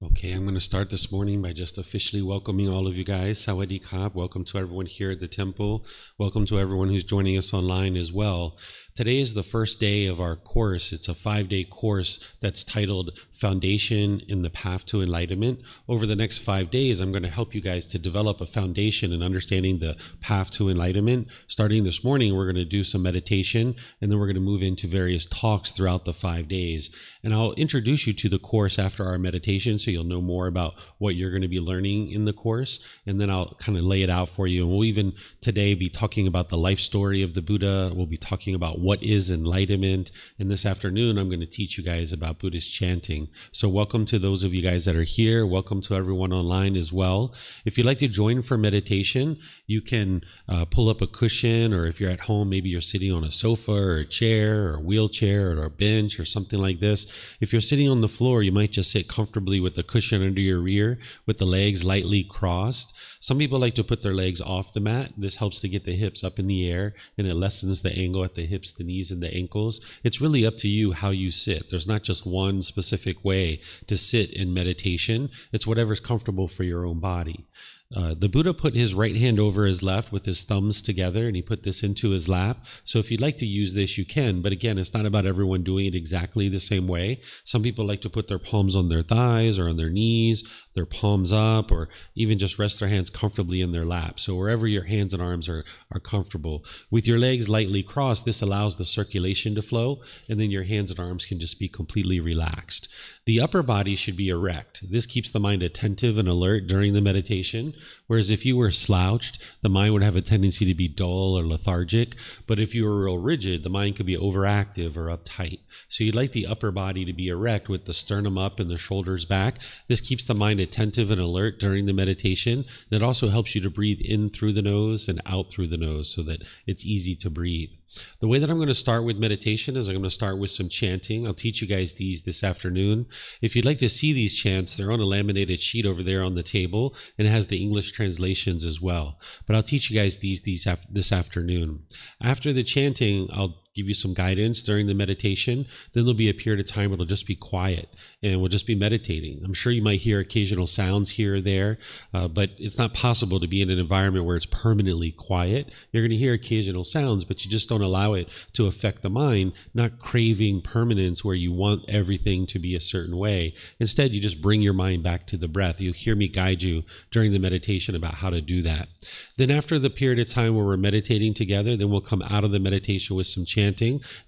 Okay, I'm going to start this morning by just officially welcoming all of you guys. Sawadee Krap. Welcome to everyone here at the temple. Welcome to everyone who's joining us online as well. Today is the first day of our course. It's a 5-day course that's titled Foundation in the Path to Enlightenment. Over the next 5 days, I'm going to help you guys to develop a foundation in understanding the path to enlightenment. Starting this morning, we're going to do some meditation, and then we're going to move into various talks throughout the 5 days. And I'll introduce you to the course after our meditation so you'll know more about what you're going to be learning in the course. And then I'll kind of lay it out for you. And we'll even today be talking about the life story of the Buddha. We'll be talking about what is enlightenment. And this afternoon, I'm going to teach you guys about Buddhist chanting. So welcome to those of you guys that are here. Welcome to everyone online as well. If you'd like to join for meditation, you can pull up a cushion, or if you're at home, maybe you're sitting on a sofa or a chair or a wheelchair or a bench or something like this. If you're sitting on the floor, you might just sit comfortably with the cushion under your rear with the legs lightly crossed. Some people like to put their legs off the mat. This helps to get the hips up in the air, and it lessens the angle at the hips, the knees, and the ankles. It's really up to you how you sit. There's not just one specific way to sit in meditation. It's whatever's comfortable for your own body. The Buddha put his right hand over his left with his thumbs together, and he put this into his lap. So if you'd like to use this, you can. But again, it's not about everyone doing it exactly the same way. Some people like to put their palms on their thighs or on their knees, their palms up, or even just rest their hands comfortably in their lap. So wherever your hands and arms are comfortable. With your legs lightly crossed, this allows the circulation to flow, and then your hands and arms can just be completely relaxed. The upper body should be erect. This keeps the mind attentive and alert during the meditation. Whereas if you were slouched, the mind would have a tendency to be dull or lethargic. But if you were real rigid, the mind could be overactive or uptight. So you'd like the upper body to be erect with the sternum up and the shoulders back. This keeps the mind attentive and alert during the meditation. And it also helps you to breathe in through the nose and out through the nose so that it's easy to breathe. The way that I'm going to start with meditation is I'm going to start with some chanting. I'll teach you guys these this afternoon. If you'd like to see these chants, they're on a laminated sheet over there on the table, and it has the English translations as well. But I'll teach you guys these this afternoon. After the chanting, I'll give you some guidance during the meditation. Then there'll be a period of time where it'll just be quiet and we'll just be meditating. I'm sure you might hear occasional sounds here or there, but it's not possible to be in an environment where it's permanently quiet. You're going to hear occasional sounds, but you just don't allow it to affect the mind, not craving permanence where you want everything to be a certain way. Instead, you just bring your mind back to the breath. You'll hear me guide you during the meditation about how to do that. Then after the period of time where we're meditating together, then we'll come out of the meditation with some chanting,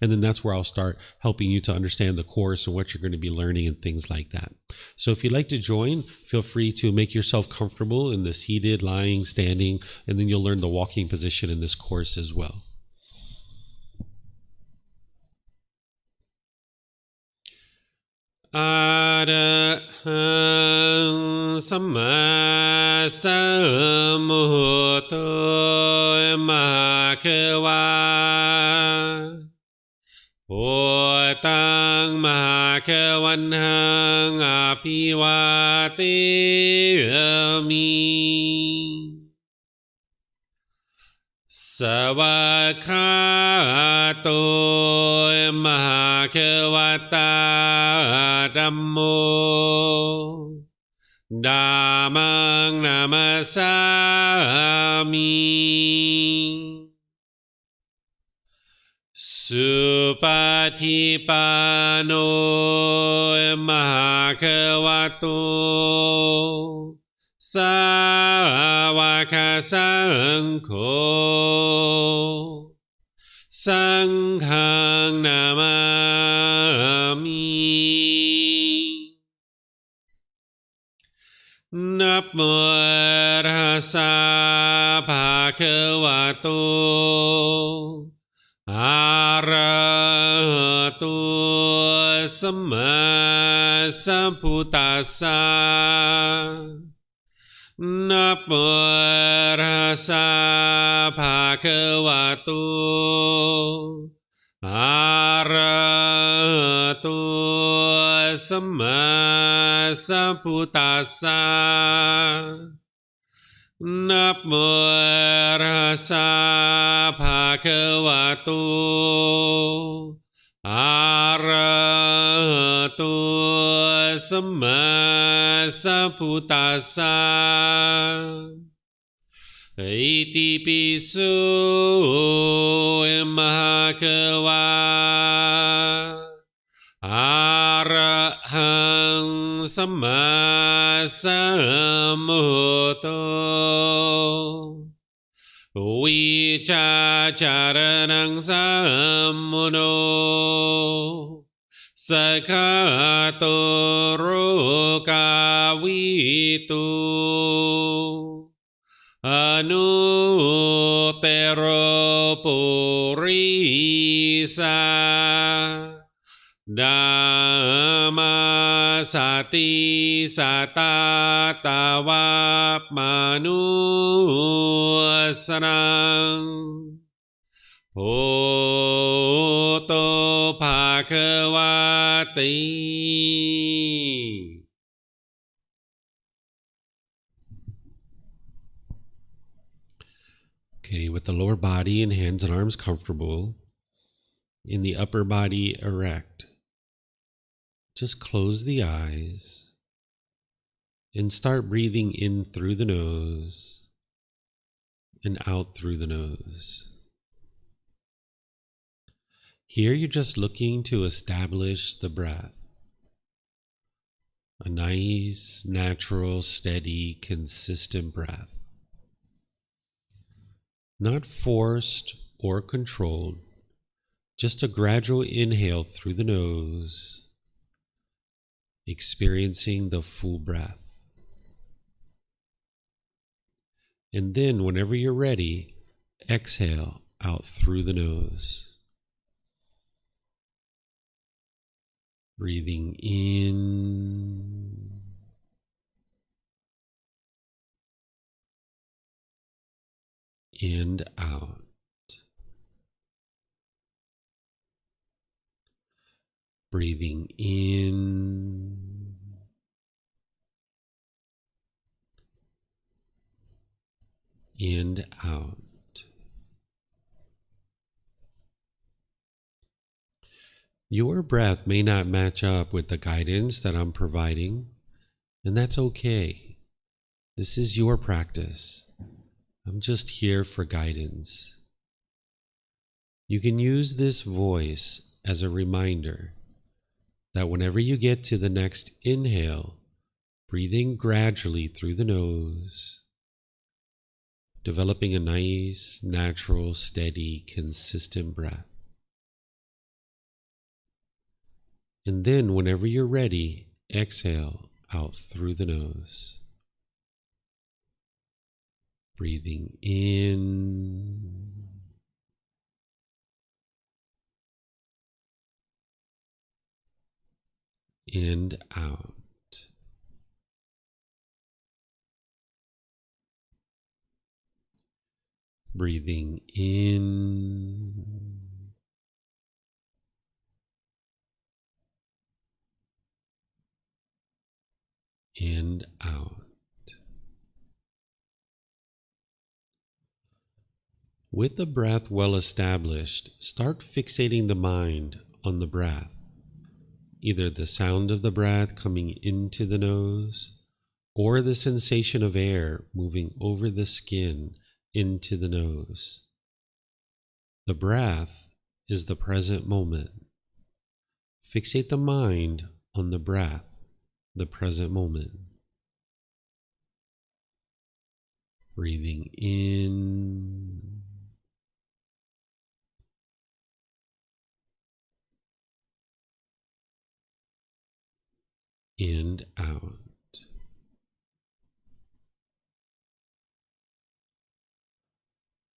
and then that's where I'll start helping you to understand the course and what you're going to be learning and things like that. So if you'd like to join, feel free to make yourself comfortable in the seated, lying, standing, and then you'll learn the walking position in this course as well. Arahang Samma Sambuddho Bhagava Bhutang Bhagavanhang Abhivateyami Savakato Bhagavata Dhammo Dhammang Namasami Supatipano Bhagavato Sāvaka Saṅkho Saṅghang Namami Namo Tassa Bhagavato Arahato Samma Sambuddhassa Namo Tassa Bhagavato Arahato Samma Sambuddhassa Namo Tassa Bhagavato Arahato Samma สัพพุตัสสะอิติปิโสมหะเขวาอะระหังสัมมาสัมพุทโธวิชาจารณังสัมมุโนสกขาโตโรกาวิตุอนุเตโรปุริสาดามาสติสัตตาตาวามานุสนังโพโตภาควาติ Okay, with the lower body and hands and arms comfortable, in the upper body erect, just close the eyes and start breathing in through the nose and out through the nose. Here you're just looking to establish the breath. A nice, natural, steady, consistent breath. Not forced or controlled, just a gradual inhale through the nose, experiencing the full breath. And then whenever you're ready, exhale out through the nose. Breathing in and out. Breathing in and out. Your breath may not match up with the guidance that I'm providing, and that's okay. This is your practice. I'm just here for guidance. You can use this voice as a reminder that whenever you get to the next inhale, breathing gradually through the nose, developing a nice, natural, steady, consistent breath. And then whenever you're ready, exhale out through the nose. Breathing in and out. Breathing in and out. With the breath well established, start fixating the mind on the breath, either the sound of the breath coming into the nose or the sensation of air moving over the skin into the nose. The breath is the present moment. Fixate the mind on the breath, the present moment. Breathing in and out.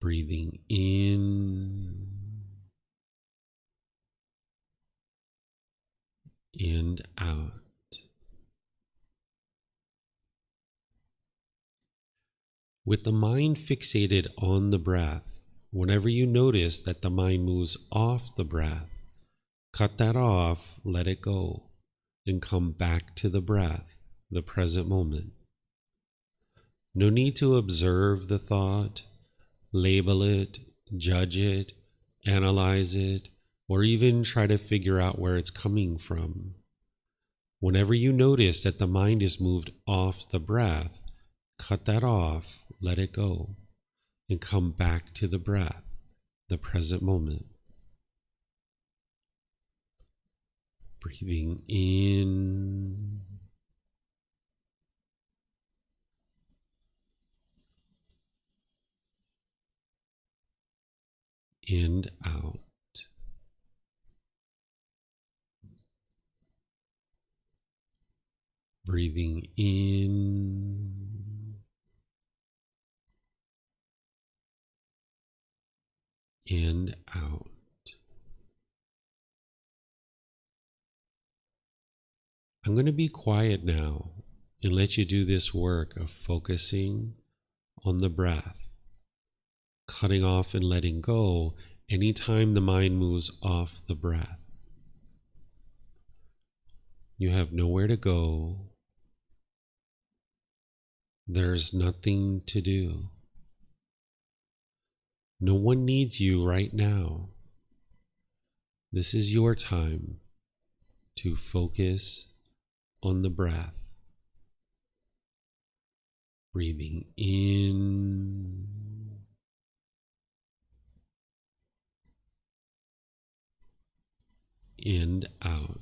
Breathing in and out. With the mind fixated on the breath, whenever you notice that the mind moves off the breath, cut that off, let it go, and come back to the breath, the present moment. No need to observe the thought, label it, judge it, analyze it, or even try to figure out where it's coming from. Whenever you notice that the mind is moved off the breath, cut that off, let it go, and come back to the breath, the present moment. Breathing in and out. Breathing in and out. I'm going to be quiet now and let you do this work of focusing on the breath, cutting off and letting go anytime the mind moves off the breath. You have nowhere to go. There's nothing to do. No one needs you right now. This is your time to focus on the breath. Breathing in and out.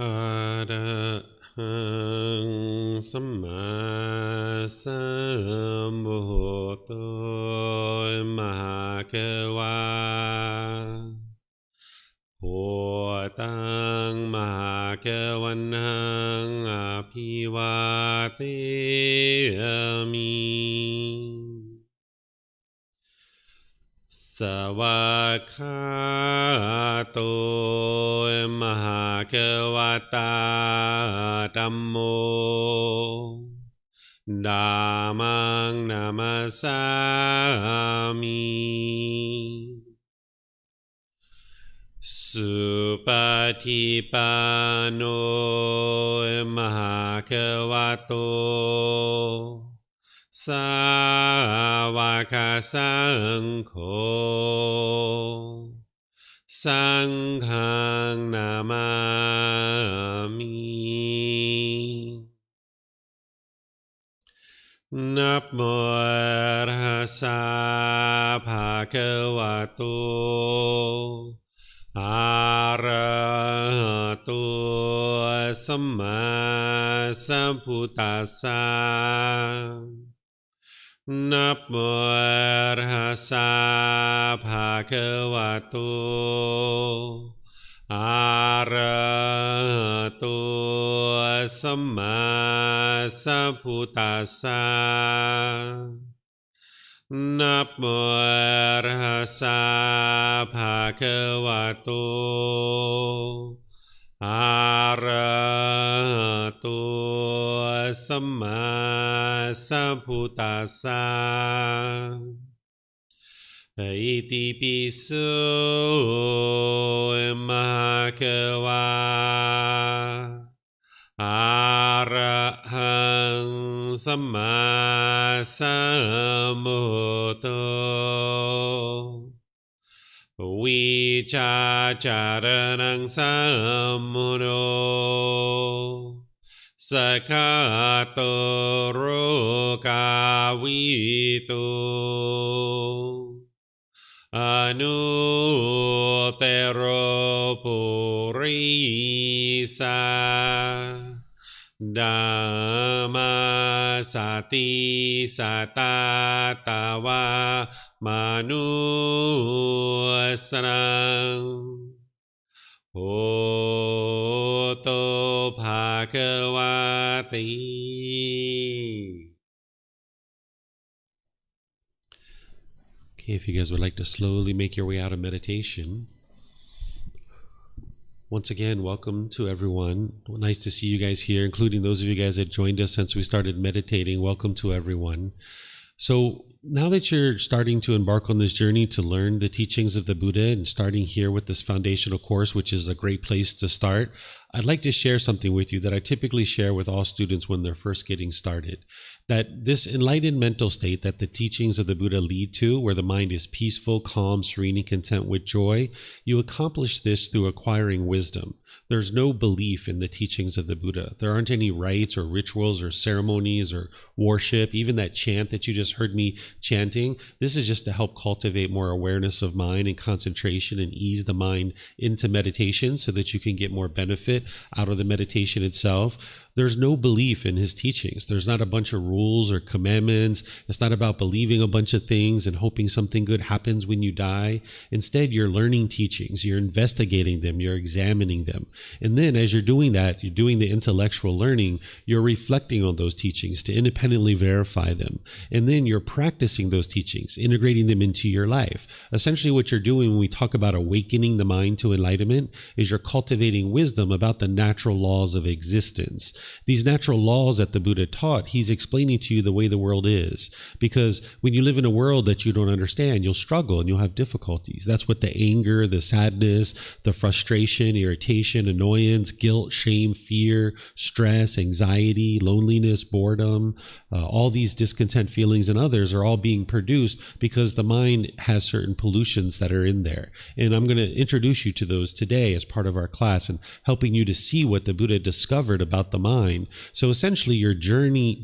อะระหังสัมมาสัมพุทโธมหาเกวาโหตังมหาเกวันหังอภิวาเทมิสวากขาโตมหาเกวตาธัมโมธัมมังนามัสสามิสุปฏิปันโนมหาเกวโตสาวกสังโฆสังฆังนามามินะโมตัสสะภะคะวะโตอะระหะโตสัมมาสัมพุทธัสสะนะโมตัสสะภะคะวะโตอะระหะโตสัมมาสัมพุทธัสสะนะโมตัสสะภะคะวะโตอะระหะโตสัมมาสัมพุทธัสสะอิติปิโสมะคะวะอะระหังสัมมาสัมพุทโธวิชาจารณังสัมมุโนสกขาโตโรกาวิโตอนุเตโรปุริสาธัมมาสติสัตตาตาวามนุสนังโหโตภะคะวะติ Okay, if you guys would like to slowly make your way out of meditation. Once again, welcome to everyone. Nice to see you guys here, including those of you guys that joined us since we started meditating. Welcome to everyone. So now that you're starting to embark on this journey to learn the teachings of the Buddha and starting here with this foundational course, which is a great place to start, I'd like to share something with you that I typically share with all students when they're first getting started. That this enlightened mental state that the teachings of the Buddha lead to, where the mind is peaceful, calm, serene, and content with joy, you accomplish this through acquiring wisdom. There's no belief in the teachings of the Buddha. There aren't any rites or rituals or ceremonies or worship, even that chant that you just heard me chanting. This is just to help cultivate more awareness of mind and concentration and ease the mind into meditation so that you can get more benefit out of the meditation itself. There's no belief in his teachings. There's not a bunch of rules or commandments. It's not about believing a bunch of things and hoping something good happens when you die. Instead, you're learning teachings. You're investigating them. You're examining them. And then as you're doing that, you're doing the intellectual learning, you're reflecting on those teachings to independently verify them. And then you're practicing those teachings, integrating them into your life. Essentially what you're doing when we talk about awakening the mind to enlightenment is you're cultivating wisdom about the natural laws of existence. These natural laws that the Buddha taught, he's explaining to you the way the world is. Because when you live in a world that you don't understand, you'll struggle and you'll have difficulties. That's what the anger, the sadness, the frustration, irritation, annoyance, guilt, shame, fear, stress, anxiety, loneliness, boredom, all these discontent feelings and others are all being produced because the mind has certain pollutions that are in there. And I'm going to introduce you to those today as part of our class and helping you to see what the Buddha discovered about the mind. So essentially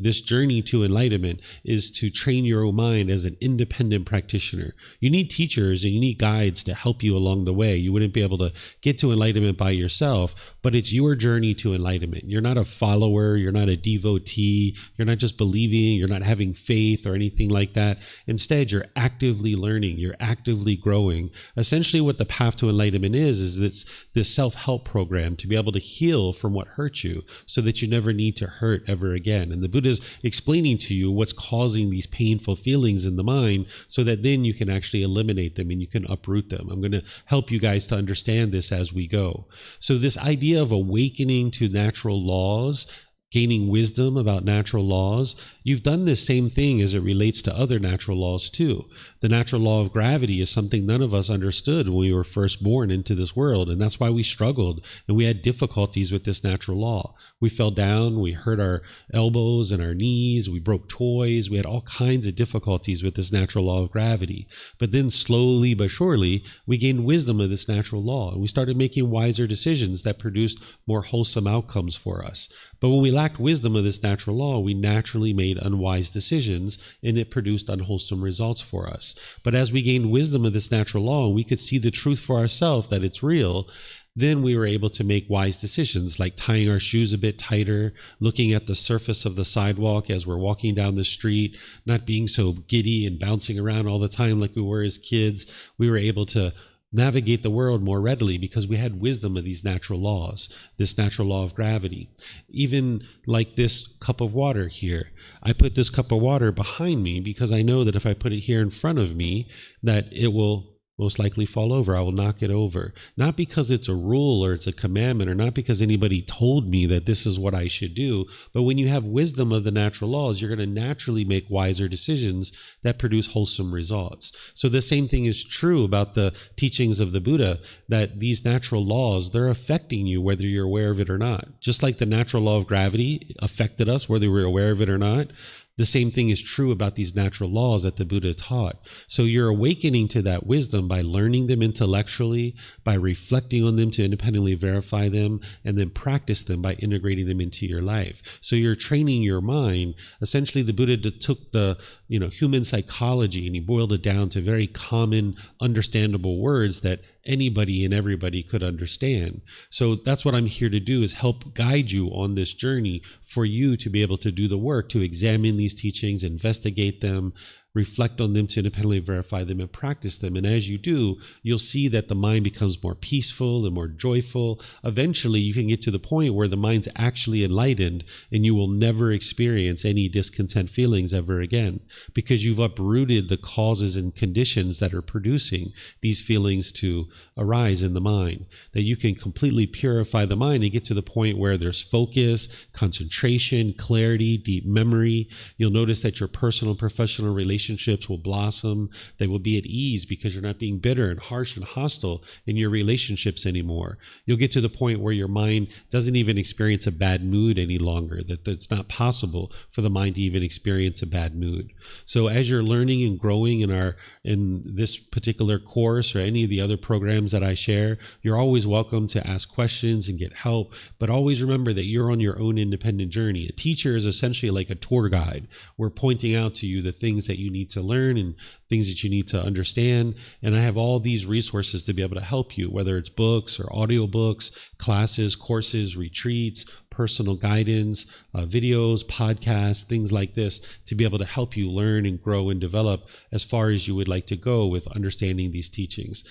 this journey journey to enlightenment is to train your own mind as an independent practitioner. You need teachers and you need guides to help you along the way. You wouldn't be able to get to enlightenment by yourself, but it's your journey to enlightenment. You're not a follower, you're not a devotee, you're not just believing, you're not having faith or anything like that. Instead, you're actively learning, you're actively growing. Essentially, what the path to enlightenment is this self-help program to be able to heal from what hurt you so that you never need to hurt ever again. And the Buddha's explaining to you what's causing these painful feelings in the mind so that then you can actually eliminate them and you can uproot them. I'm going to help you guys to understand this as we go. So this idea of awakening to natural laws, gaining wisdom about natural laws, you've done this same thing as it relates to other natural laws too. The natural law of gravity is something none of us understood when we were first born into this world, and that's why we struggled and we had difficulties with this natural law. We fell down, we hurt our elbows and our knees, we broke toys, we had all kinds of difficulties with this natural law of gravity. But then slowly but surely, we gained wisdom of this natural law, and we started making wiser decisions that produced more wholesome outcomes for us. But when we lacked wisdom of this natural law, we naturally made unwise decisions, and it produced unwholesome results for us. But as we gained wisdom of this natural law, and we could see the truth for ourselves that it's real, then we were able to make wise decisions like tying our shoes a bit tighter, looking at the surface of the sidewalk as we're walking down the street, not being so giddy and bouncing around all the time like we were as kids. We were able to navigate the world more readily because we had wisdom of these natural laws, this natural law of gravity. Even like this cup of water here. I put this cup of water behind me because I know that if I put it here in front of me, that it will most likely fall over. I will knock it over. Not because it's a rule or it's a commandment or not because anybody told me that this is what I should do, but when you have wisdom of the natural laws, you're going to naturally make wiser decisions that produce wholesome results. So the same thing is true about the teachings of the Buddha, that these natural laws, they're affecting you whether you're aware of it or not. Just like the natural law of gravity affected us whether we're aware of it or not, the same thing is true about these natural laws that the Buddha taught. So you're awakening to that wisdom by learning them intellectually, by reflecting on them to independently verify them, and then practice them by integrating them into your life. So you're training your mind. Essentially, the Buddha took the human psychology and he boiled it down to very common, understandable words that anybody and everybody could understand. So that's what I'm here to do, is help guide you on this journey for you to be able to do the work to examine these teachings, investigate them, reflect on them to independently verify them, and practice them. And as you do, you'll see that the mind becomes more peaceful and more joyful. Eventually, you can get to the point where the mind's actually enlightened and you will never experience any discontent feelings ever again, because you've uprooted the causes and conditions that are producing these feelings to arise in the mind. That you can completely purify the mind and get to the point where there's focus, concentration, clarity, deep memory. You'll notice that your personal and professional relationships will blossom. They will be at ease because you're not being bitter and harsh and hostile in your relationships anymore. You'll get to the point where your mind doesn't even experience a bad mood any longer, that it's not possible for the mind to even experience a bad mood. So as you're learning and growing in this particular course or any of the other programs that I share, you're always welcome to ask questions and get help, but always remember that you're on your own independent journey. A teacher is essentially like a tour guide. We're pointing out to you the things that you need to learn and things that you need to understand. And I have all these resources to be able to help you, whether it's books or audiobooks, classes, courses, retreats, personal guidance, videos, podcasts, things like this, to be able to help you learn and grow and develop as far as you would like to go with understanding these teachings.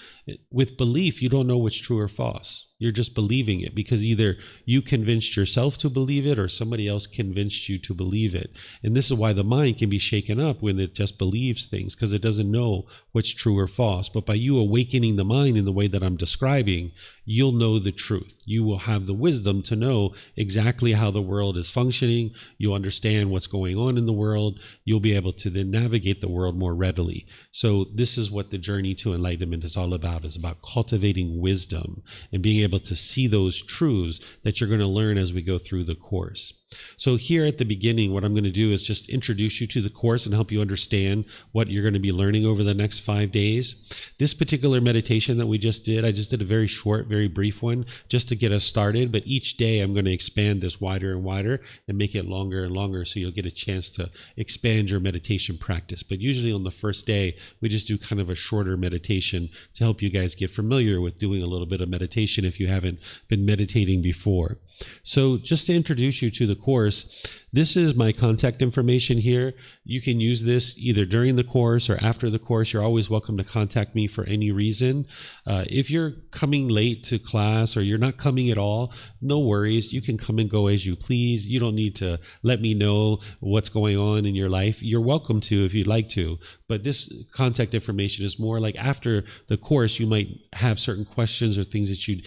With belief, you don't know what's true or false. You're just believing it because either you convinced yourself to believe it or somebody else convinced you to believe it. And this is why the mind can be shaken up when it just believes things, because it doesn't know what's true or false. But by you awakening the mind in the way that I'm describing, you'll know the truth. You will have the wisdom to know exactly how the world is functioning. You'll understand what's going on in the world. You'll be able to then navigate the world more readily. So this is what the journey to enlightenment is all about. It's about cultivating wisdom and being able to see those truths that you're going to learn as we go through the course. So here at the beginning, what I'm going to do is just introduce you to the course and help you understand what you're going to be learning over the next 5 days. This particular meditation that we just did, I just did a very short, very brief one just to get us started. But each day I'm going to expand this wider and wider and make it longer and longer so you'll get a chance to expand your meditation practice. But usually on the first day, we just do kind of a shorter meditation to help you guys get familiar with doing a little bit of meditation if you haven't been meditating before. So just to introduce you to the course, this is my contact information here. You can use this either during the course or after the course. You're always welcome to contact me for any reason. If you're coming late to class or you're not coming at all, no worries. You can come and go as you please. You don't need to let me know what's going on in your life. You're welcome to if you'd like to. But this contact information is more like after the course, you might have certain questions or things that you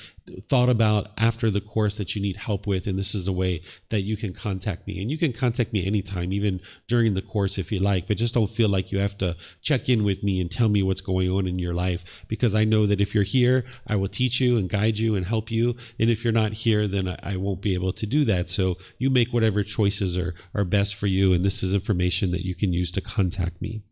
thought about after the course that you need help with, and this is a way that you can contact me. And you can contact me anytime, even during the course if you like, but just don't feel like you have to check in with me and tell me what's going on in your life, because I know that if you're here, I will teach you and guide you and help you, and if you're not here, then I won't be able to do that. So you make whatever choices are best for you, and this is information that you can use to contact me.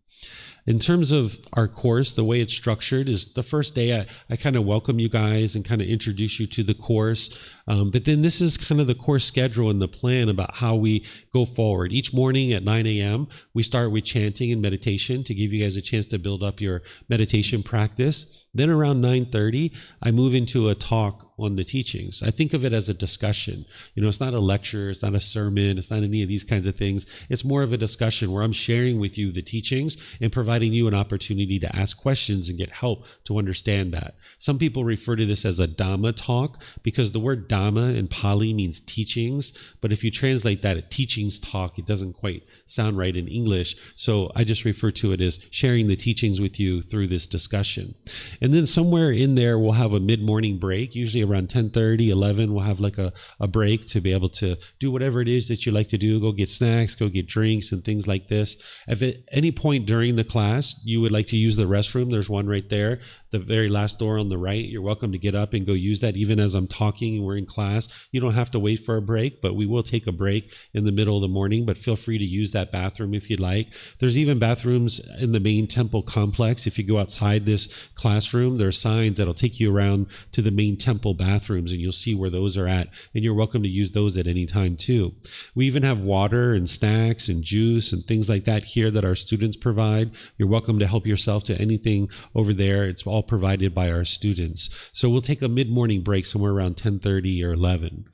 In terms of our course, the way it's structured is the first day I kind of welcome you guys and kind of introduce you to the course. But then this is kind of the course schedule and the plan about how we go forward. Each morning at 9 a.m., we start with chanting and meditation to give you guys a chance to build up your meditation practice. Then around 9:30, I move into a talk on the teachings. I think of it as a discussion. It's not a lecture, it's not a sermon, it's not any of these kinds of things. It's more of a discussion where I'm sharing with you the teachings and providing you an opportunity to ask questions and get help to understand that. Some people refer to this as a Dhamma talk because the word Dhamma in Pali means teachings, but if you translate that at teachings talk, it doesn't quite sound right in English. So I just refer to it as sharing the teachings with you through this discussion. And then somewhere in there, we'll have a mid-morning break, usually around 10:30, 11, we'll have like a break to be able to do whatever it is that you like to do, go get snacks, go get drinks and things like this. If at any point during the class you would like to use the restroom, there's one right there, the very last door on the right. You're welcome to get up and go use that even as I'm talking and we're in class. You don't have to wait for a break, but we will take a break in the middle of the morning, but feel free to use that bathroom if you'd like. There's even bathrooms in the main temple complex. If you go outside this classroom, there are signs that'll take you around to the main temple bathrooms and you'll see where those are at, and you're welcome to use those at any time too. We even have water and snacks and juice and things like that here that our students provide. You're welcome to help yourself to anything over there. It's all provided by our students. So we'll take a mid-morning break somewhere around 10:30 or 11.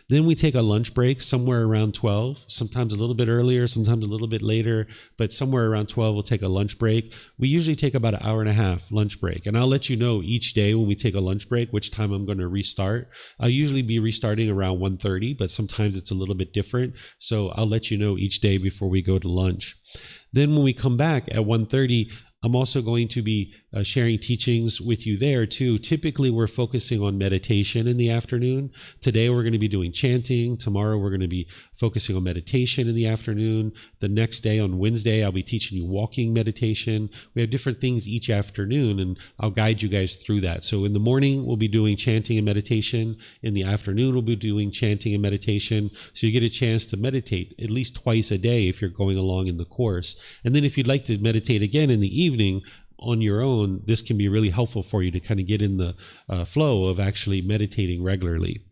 Then we take a lunch break somewhere around 12, sometimes a little bit earlier, sometimes a little bit later, but somewhere around 12 we'll take a lunch break. We usually take about an hour and a half lunch break, and I'll let you know each day when we take a lunch break which time I'm going to restart. I'll usually be restarting around 1:30, but sometimes it's a little bit different, so I'll let you know each day before we go to lunch. Then when we come back at 1:30, I'm also going to be sharing teachings with you there too. Typically, we're focusing on meditation in the afternoon. Today, we're going to be doing chanting. Tomorrow, we're going to be focusing on meditation in the afternoon. The next day, on Wednesday, I'll be teaching you walking meditation. We have different things each afternoon, and I'll guide you guys through that. So in the morning, we'll be doing chanting and meditation. In the afternoon, we'll be doing chanting and meditation. So you get a chance to meditate at least twice a day if you're going along in the course. And then if you'd like to meditate again in the evening on your own, this can be really helpful for you to kind of get in the flow of actually meditating regularly.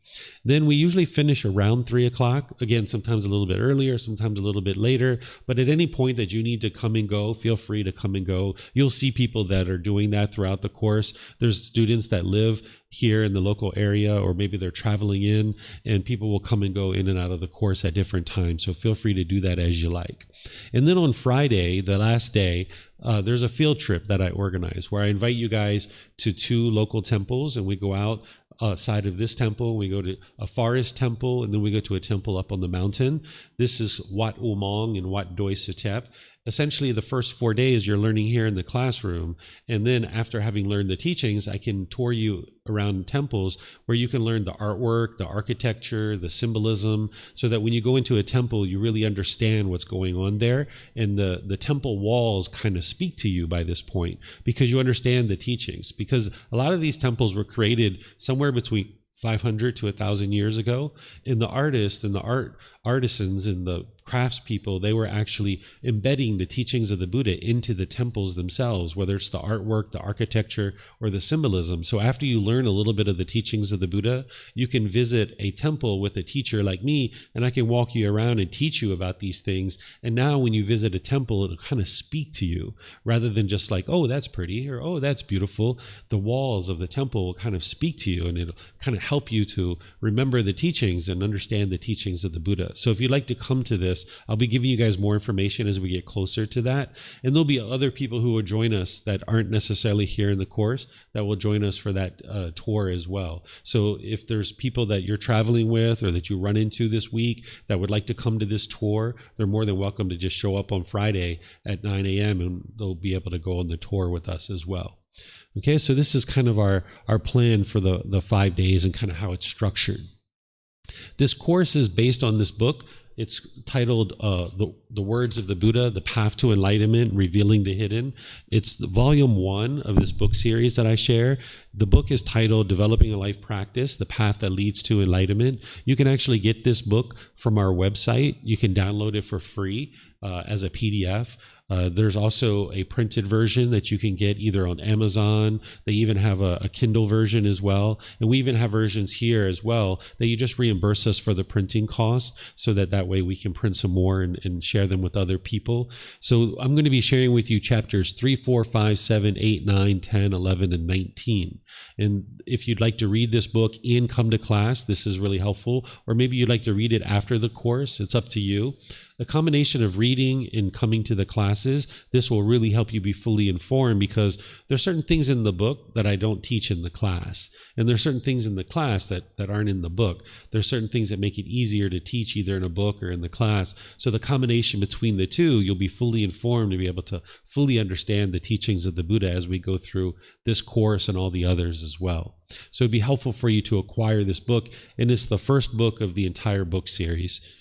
Then we usually finish around 3 o'clock. Again, sometimes a little bit earlier, sometimes a little bit later. But at any point that you need to come and go, feel free to come and go. You'll see people that are doing that throughout the course. There's students that live here in the local area, or maybe they're traveling in, and people will come and go in and out of the course at different times. So feel free to do that as you like. And then on Friday, the last day, there's a field trip that I organize where I invite you guys to 2 local temples, and we go outside of this temple, we go to a forest temple, and then we go to a temple up on the mountain. This is Wat Umong and Wat Doi Suthep. Essentially, the first 4 days you're learning here in the classroom, and then after having learned the teachings, I can tour you around temples where you can learn the artwork, the architecture, the symbolism, so that when you go into a temple, you really understand what's going on there, and the temple walls kind of speak to you by this point because you understand the teachings. Because a lot of these temples were created somewhere between 500 to 1,000 years ago. And the artists and the artisans and the craftspeople, they were actually embedding the teachings of the Buddha into the temples themselves, whether it's the artwork, the architecture, or the symbolism. So after you learn a little bit of the teachings of the Buddha, you can visit a temple with a teacher like me, and I can walk you around and teach you about these things. And now when you visit a temple, it'll kind of speak to you rather than just like, oh, that's pretty, or oh, that's beautiful. The walls of the temple will kind of speak to you, and it'll kind of help you to remember the teachings and understand the teachings of the Buddha. So if you'd like to come to this, I'll be giving you guys more information as we get closer to that. And there'll be other people who will join us that aren't necessarily here in the course that will join us for that tour as well. So if there's people that you're traveling with or that you run into this week that would like to come to this tour, they're more than welcome to just show up on Friday at 9 a.m. and they'll be able to go on the tour with us as well. Okay, so this is kind of our plan for the 5 days and kind of how it's structured. This course is based on this book. It's titled The Words of the Buddha, The Path to Enlightenment, Revealing the Hidden. It's the volume 1 of this book series that I share. The book is titled Developing a Life Practice, The Path That Leads to Enlightenment. You can actually get this book from our website. You can download it for free as a PDF. There's also a printed version that you can get either on Amazon. They even have a Kindle version as well. And we even have versions here as well that you just reimburse us for the printing cost so that way we can print some more and share them with other people. So I'm going to be sharing with you chapters 3, 4, 5, 7, 8, 9, 10, 11, and 19. And if you'd like to read this book and come to class, this is really helpful. Or maybe you'd like to read it after the course. It's up to you. The combination of reading and coming to the classes, this will really help you be fully informed because there's certain things in the book that I don't teach in the class. And there's certain things in the class that aren't in the book. There's certain things that make it easier to teach either in a book or in the class. So the combination between the two, you'll be fully informed to be able to fully understand the teachings of the Buddha as we go through this course and all the others as well. So it'd be helpful for you to acquire this book. And it's the first book of the entire book series.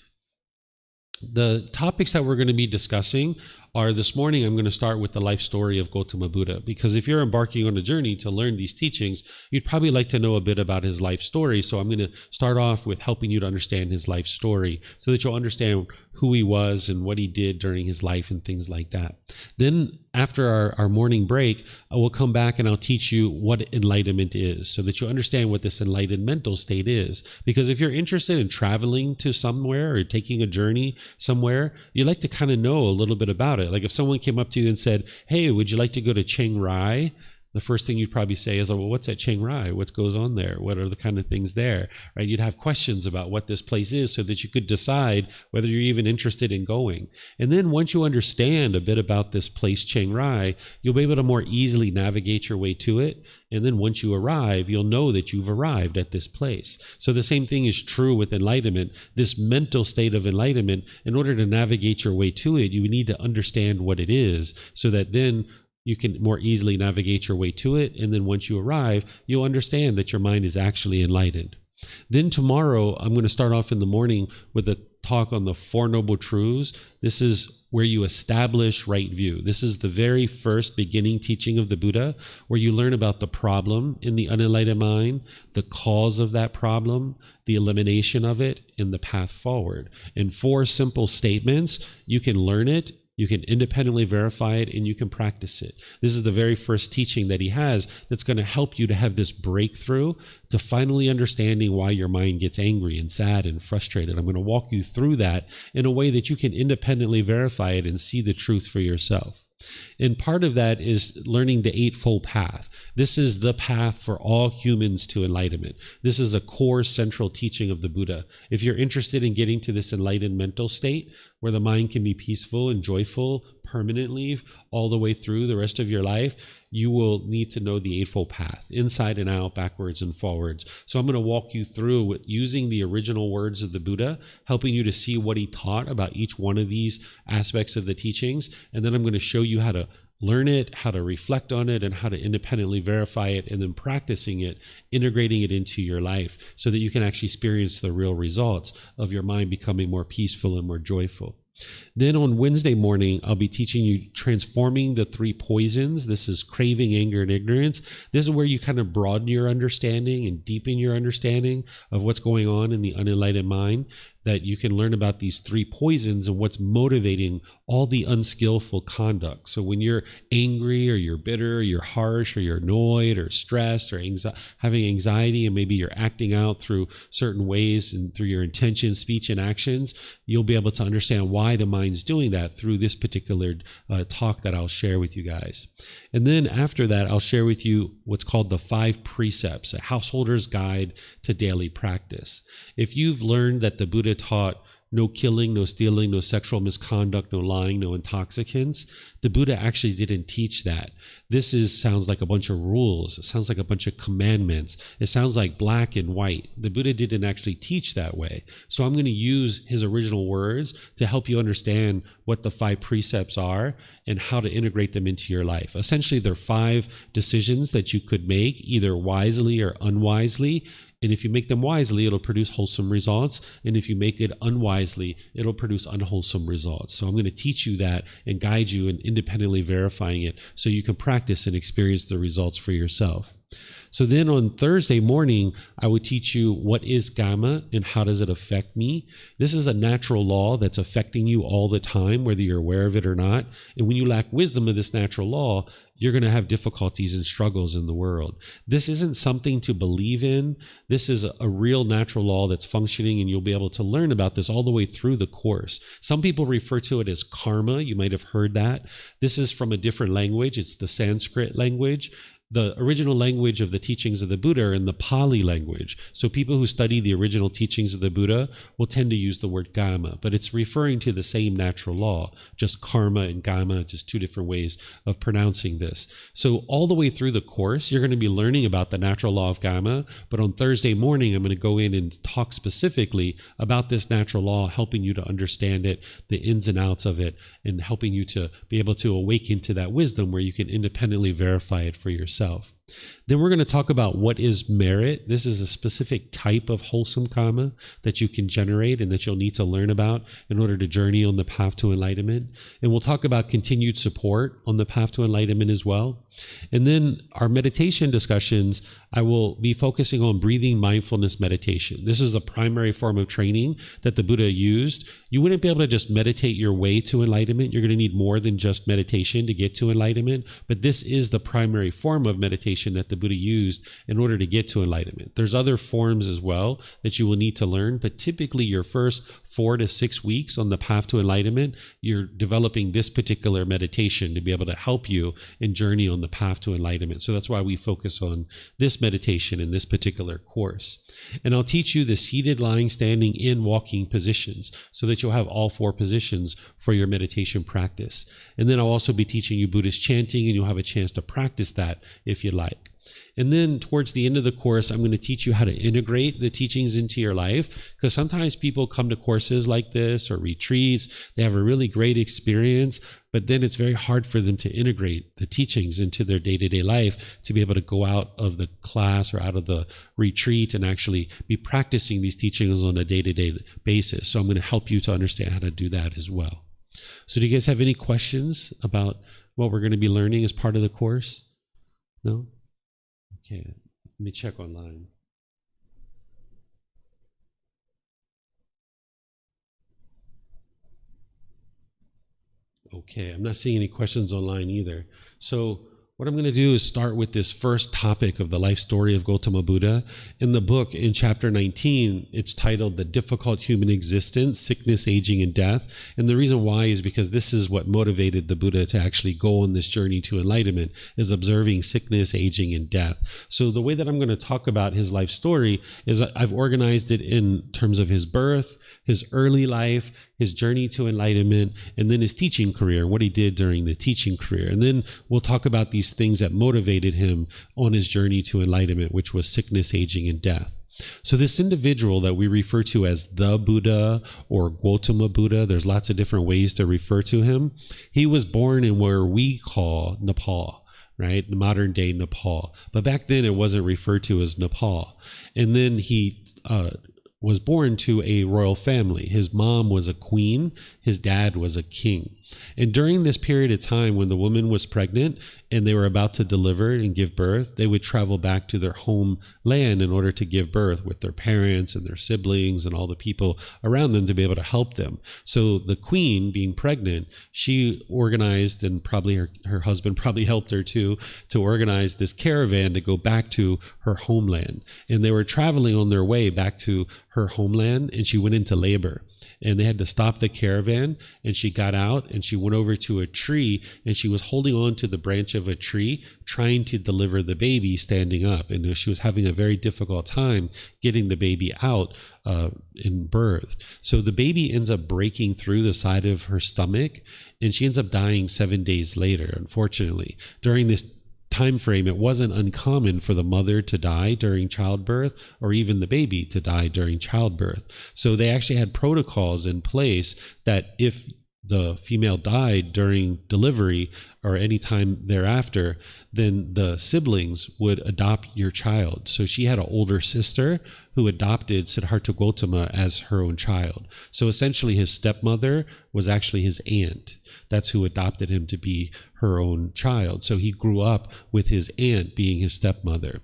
The topics that we're going to be discussing are this morning, I'm going to start with the life story of Gotama Buddha, because if you're embarking on a journey to learn these teachings, you'd probably like to know a bit about his life story. So I'm going to start off with helping you to understand his life story so that you'll understand who he was and what he did during his life and things like that. Then after our morning break, I will come back and I'll teach you what enlightenment is so that you understand what this enlightened mental state is. Because if you're interested in traveling to somewhere or taking a journey somewhere, you'd like to kind of know a little bit about it. Like if someone came up to you and said, hey, would you like to go to Chiang Rai? The first thing you'd probably say is, well, what's at Chiang Rai? What goes on there? What are the kind of things there? Right? You'd have questions about what this place is so that you could decide whether you're even interested in going. And then once you understand a bit about this place, Chiang Rai, you'll be able to more easily navigate your way to it. And then once you arrive, you'll know that you've arrived at this place. So the same thing is true with enlightenment. This mental state of enlightenment, in order to navigate your way to it, you need to understand what it is so that then you can more easily navigate your way to it. And then once you arrive, you'll understand that your mind is actually enlightened. Then tomorrow, I'm going to start off in the morning with a talk on the Four Noble Truths. This is where you establish right view. This is the very first beginning teaching of the Buddha, where you learn about the problem in the unenlightened mind, the cause of that problem, the elimination of it, and the path forward. In 4 simple statements, you can learn it, you can independently verify it, and you can practice it. This is the very first teaching that he has that's going to help you to have this breakthrough to finally understanding why your mind gets angry and sad and frustrated. I'm going to walk you through that in a way that you can independently verify it and see the truth for yourself. And part of that is learning the Eightfold Path. This is the path for all humans to enlightenment. This is a core central teaching of the Buddha. If you're interested in getting to this enlightened mental state where the mind can be peaceful and joyful permanently all the way through the rest of your life, you will need to know the Eightfold Path, inside and out, backwards and forwards. So I'm going to walk you through with using the original words of the Buddha, helping you to see what he taught about each one of these aspects of the teachings. And then I'm going to show you how to learn it, how to reflect on it, and how to independently verify it, and then practicing it, integrating it into your life so that you can actually experience the real results of your mind becoming more peaceful and more joyful. Then on Wednesday morning, I'll be teaching you transforming the three poisons. This is craving, anger, and ignorance. This is where you kind of broaden your understanding and deepen your understanding of what's going on in the unenlightened mind, that you can learn about these three poisons and what's motivating all the unskillful conduct. So when you're angry or you're bitter, or you're harsh or you're annoyed or stressed or having anxiety, and maybe you're acting out through certain ways and through your intention, speech, and actions, you'll be able to understand why the mind's doing that through this particular talk that I'll share with you guys. And then after that, I'll share with you what's called the 5 precepts, a householder's guide to daily practice. If you've learned that the Buddha taught no killing, no stealing, no sexual misconduct, no lying, no intoxicants, the Buddha actually didn't teach that. This sounds like a bunch of rules. It sounds like a bunch of commandments. It sounds like black and white. The Buddha didn't actually teach that way. So I'm going to use his original words to help you understand what the 5 precepts are and how to integrate them into your life. Essentially, there are 5 decisions that you could make, either wisely or unwisely. And if you make them wisely, it'll produce wholesome results. And if you make it unwisely, it'll produce unwholesome results. So I'm going to teach you that and guide you in independently verifying it so you can practice and experience the results for yourself. So then on Thursday morning, I would teach you what is Gama and how does it affect me. This is a natural law that's affecting you all the time, whether you're aware of it or not. And when you lack wisdom of this natural law, you're going to have difficulties and struggles in the world. This isn't something to believe in. This is a real natural law that's functioning, and you'll be able to learn about this all the way through the course. Some people refer to it as karma. You might have heard that. This is from a different language. It's the Sanskrit language. The original language of the teachings of the Buddha are in the Pali language. So people who study the original teachings of the Buddha will tend to use the word Gama, but it's referring to the same natural law, just karma and Gama, just 2 different ways of pronouncing this. So all the way through the course, you're going to be learning about the natural law of Gama, but on Thursday morning, I'm going to go in and talk specifically about this natural law, helping you to understand it, the ins and outs of it, and helping you to be able to awaken to that wisdom where you can independently verify it for yourself. Then we're going to talk about what is merit. This is a specific type of wholesome karma that you can generate and that you'll need to learn about in order to journey on the path to enlightenment. And we'll talk about continued support on the path to enlightenment as well. And then our meditation discussions, I will be focusing on breathing mindfulness meditation. This is the primary form of training that the Buddha used. You wouldn't be able to just meditate your way to enlightenment. You're going to need more than just meditation to get to enlightenment, but this is the primary form of meditation that the Buddha used in order to get to enlightenment. There's other forms as well that you will need to learn, but typically your first 4 to 6 weeks on the path to enlightenment, you're developing this particular meditation to be able to help you in journey on the path to enlightenment. So that's why we focus on this meditation in this particular course. And I'll teach you the seated, lying, standing, in, walking positions so that you'll have all 4 positions for your meditation practice. And then I'll also be teaching you Buddhist chanting, and you'll have a chance to practice that if you like. And then towards the end of the course, I'm going to teach you how to integrate the teachings into your life, because sometimes people come to courses like this or retreats, they have a really great experience, but then it's very hard for them to integrate the teachings into their day-to-day life to be able to go out of the class or out of the retreat and actually be practicing these teachings on a day-to-day basis. So I'm going to help you to understand how to do that as well. So do you guys have any questions about what we're going to be learning as part of the course? No? Okay, let me check online. Okay, I'm not seeing any questions online either. So what I'm going to do is start with this first topic of the life story of Gotama Buddha. In the book, in chapter 19, it's titled The Difficult Human Existence, Sickness, Aging, and Death. And the reason why is because this is what motivated the Buddha to actually go on this journey to enlightenment, is observing sickness, aging, and death. So the way that I'm going to talk about his life story is I've organized it in terms of his birth, his early life, his journey to enlightenment, and then his teaching career, what he did during the teaching career. And then we'll talk about these things that motivated him on his journey to enlightenment, which was sickness, aging, and death. So this individual that we refer to as the Buddha or Gotama Buddha, there's lots of different ways to refer to him. He was born in where we call Nepal, right? Modern day Nepal. But back then it wasn't referred to as Nepal. And then he was born to a royal family. His mom was a queen, his dad was a king. And during this period of time when the woman was pregnant and they were about to deliver and give birth, they would travel back to their homeland in order to give birth with their parents and their siblings and all the people around them to be able to help them. So the queen, being pregnant, she organized, and probably her husband probably helped her too, to organize this caravan to go back to her homeland. And they were traveling on their way back to her homeland, and she went into labor. And they had to stop the caravan, and she got out and she went over to a tree, and she was holding on to the branch of a tree trying to deliver the baby standing up. And she was having a very difficult time getting the baby out in birth. So the baby ends up breaking through the side of her stomach, and she ends up dying 7 days later, unfortunately. During this time frame, it wasn't uncommon for the mother to die during childbirth, or even the baby to die during childbirth. So they actually had protocols in place that if the female died during delivery or any time thereafter, then the siblings would adopt your child. So she had an older sister who adopted Siddhartha Gotama as her own child. So essentially his stepmother was actually his aunt. That's who adopted him to be her own child. So he grew up with his aunt being his stepmother.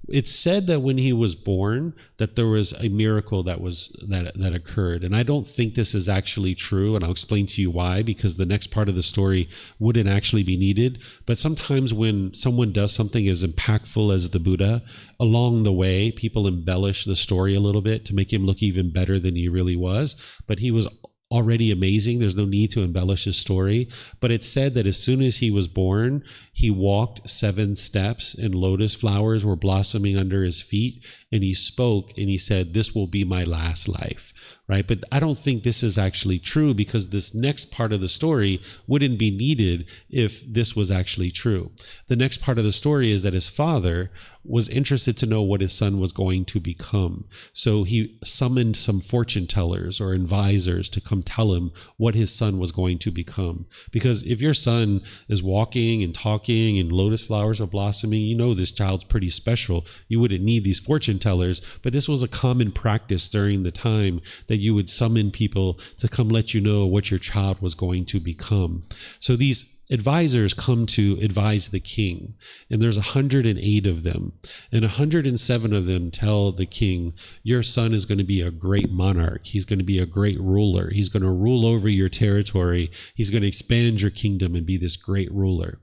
It's said that when he was born, that there was a miracle that occurred. And I don't think this is actually true. And I'll explain to you why, because the next part of the story wouldn't actually be needed. But sometimes when someone does something as impactful as the Buddha, along the way, people embellish the story a little bit to make him look even better than he really was. But he was already amazing. There's no need to embellish his story. But it's said that as soon as he was born, he walked 7 steps and lotus flowers were blossoming under his feet. And he spoke and he said, "This will be my last life," right? But I don't think this is actually true, because this next part of the story wouldn't be needed if this was actually true. The next part of the story is that his father was interested to know what his son was going to become. So he summoned some fortune tellers or advisors to come tell him what his son was going to become. Because if your son is walking and talking and lotus flowers are blossoming, you know this child's pretty special. You wouldn't need these fortune tellers, but this was a common practice during the time that you would summon people to come let you know what your child was going to become. So these advisors come to advise the king, and there's 108 of them, and 107 of them tell the king, your son is going to be a great monarch. He's going to be a great ruler. He's going to rule over your territory. He's going to expand your kingdom and be this great ruler.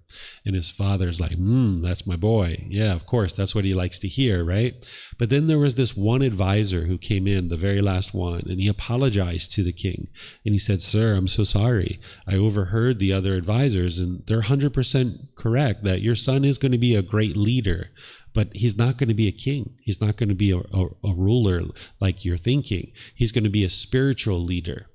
And his father's like, that's my boy. Yeah, of course, that's what he likes to hear, right? But then there was this one advisor who came in, the very last one, and he apologized to the king. And he said, "Sir, I'm so sorry. I overheard the other advisors, and they're 100% correct that your son is going to be a great leader, but he's not going to be a king. He's not going to be a ruler like you're thinking. He's going to be a spiritual leader."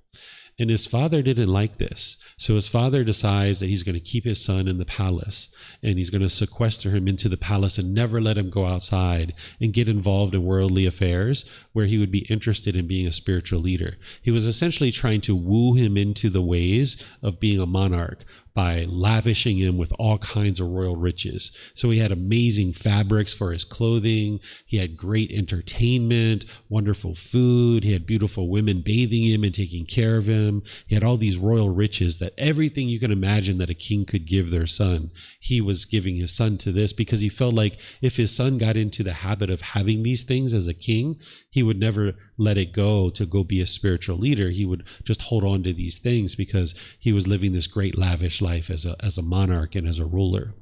And his father didn't like this. So his father decides that he's going to keep his son in the palace, and he's going to sequester him into the palace and never let him go outside and get involved in worldly affairs where he would be interested in being a spiritual leader. He was essentially trying to woo him into the ways of being a monarch by lavishing him with all kinds of royal riches. So he had amazing fabrics for his clothing. He had great entertainment, wonderful food. He had beautiful women bathing him and taking care of him. He had all these royal riches, that everything you can imagine that a king could give their son, he was giving his son to this, because he felt like if his son got into the habit of having these things as a king, he would never let it go to go be a spiritual leader. He would just hold on to these things because he was living this great lavish life as a monarch and as a ruler.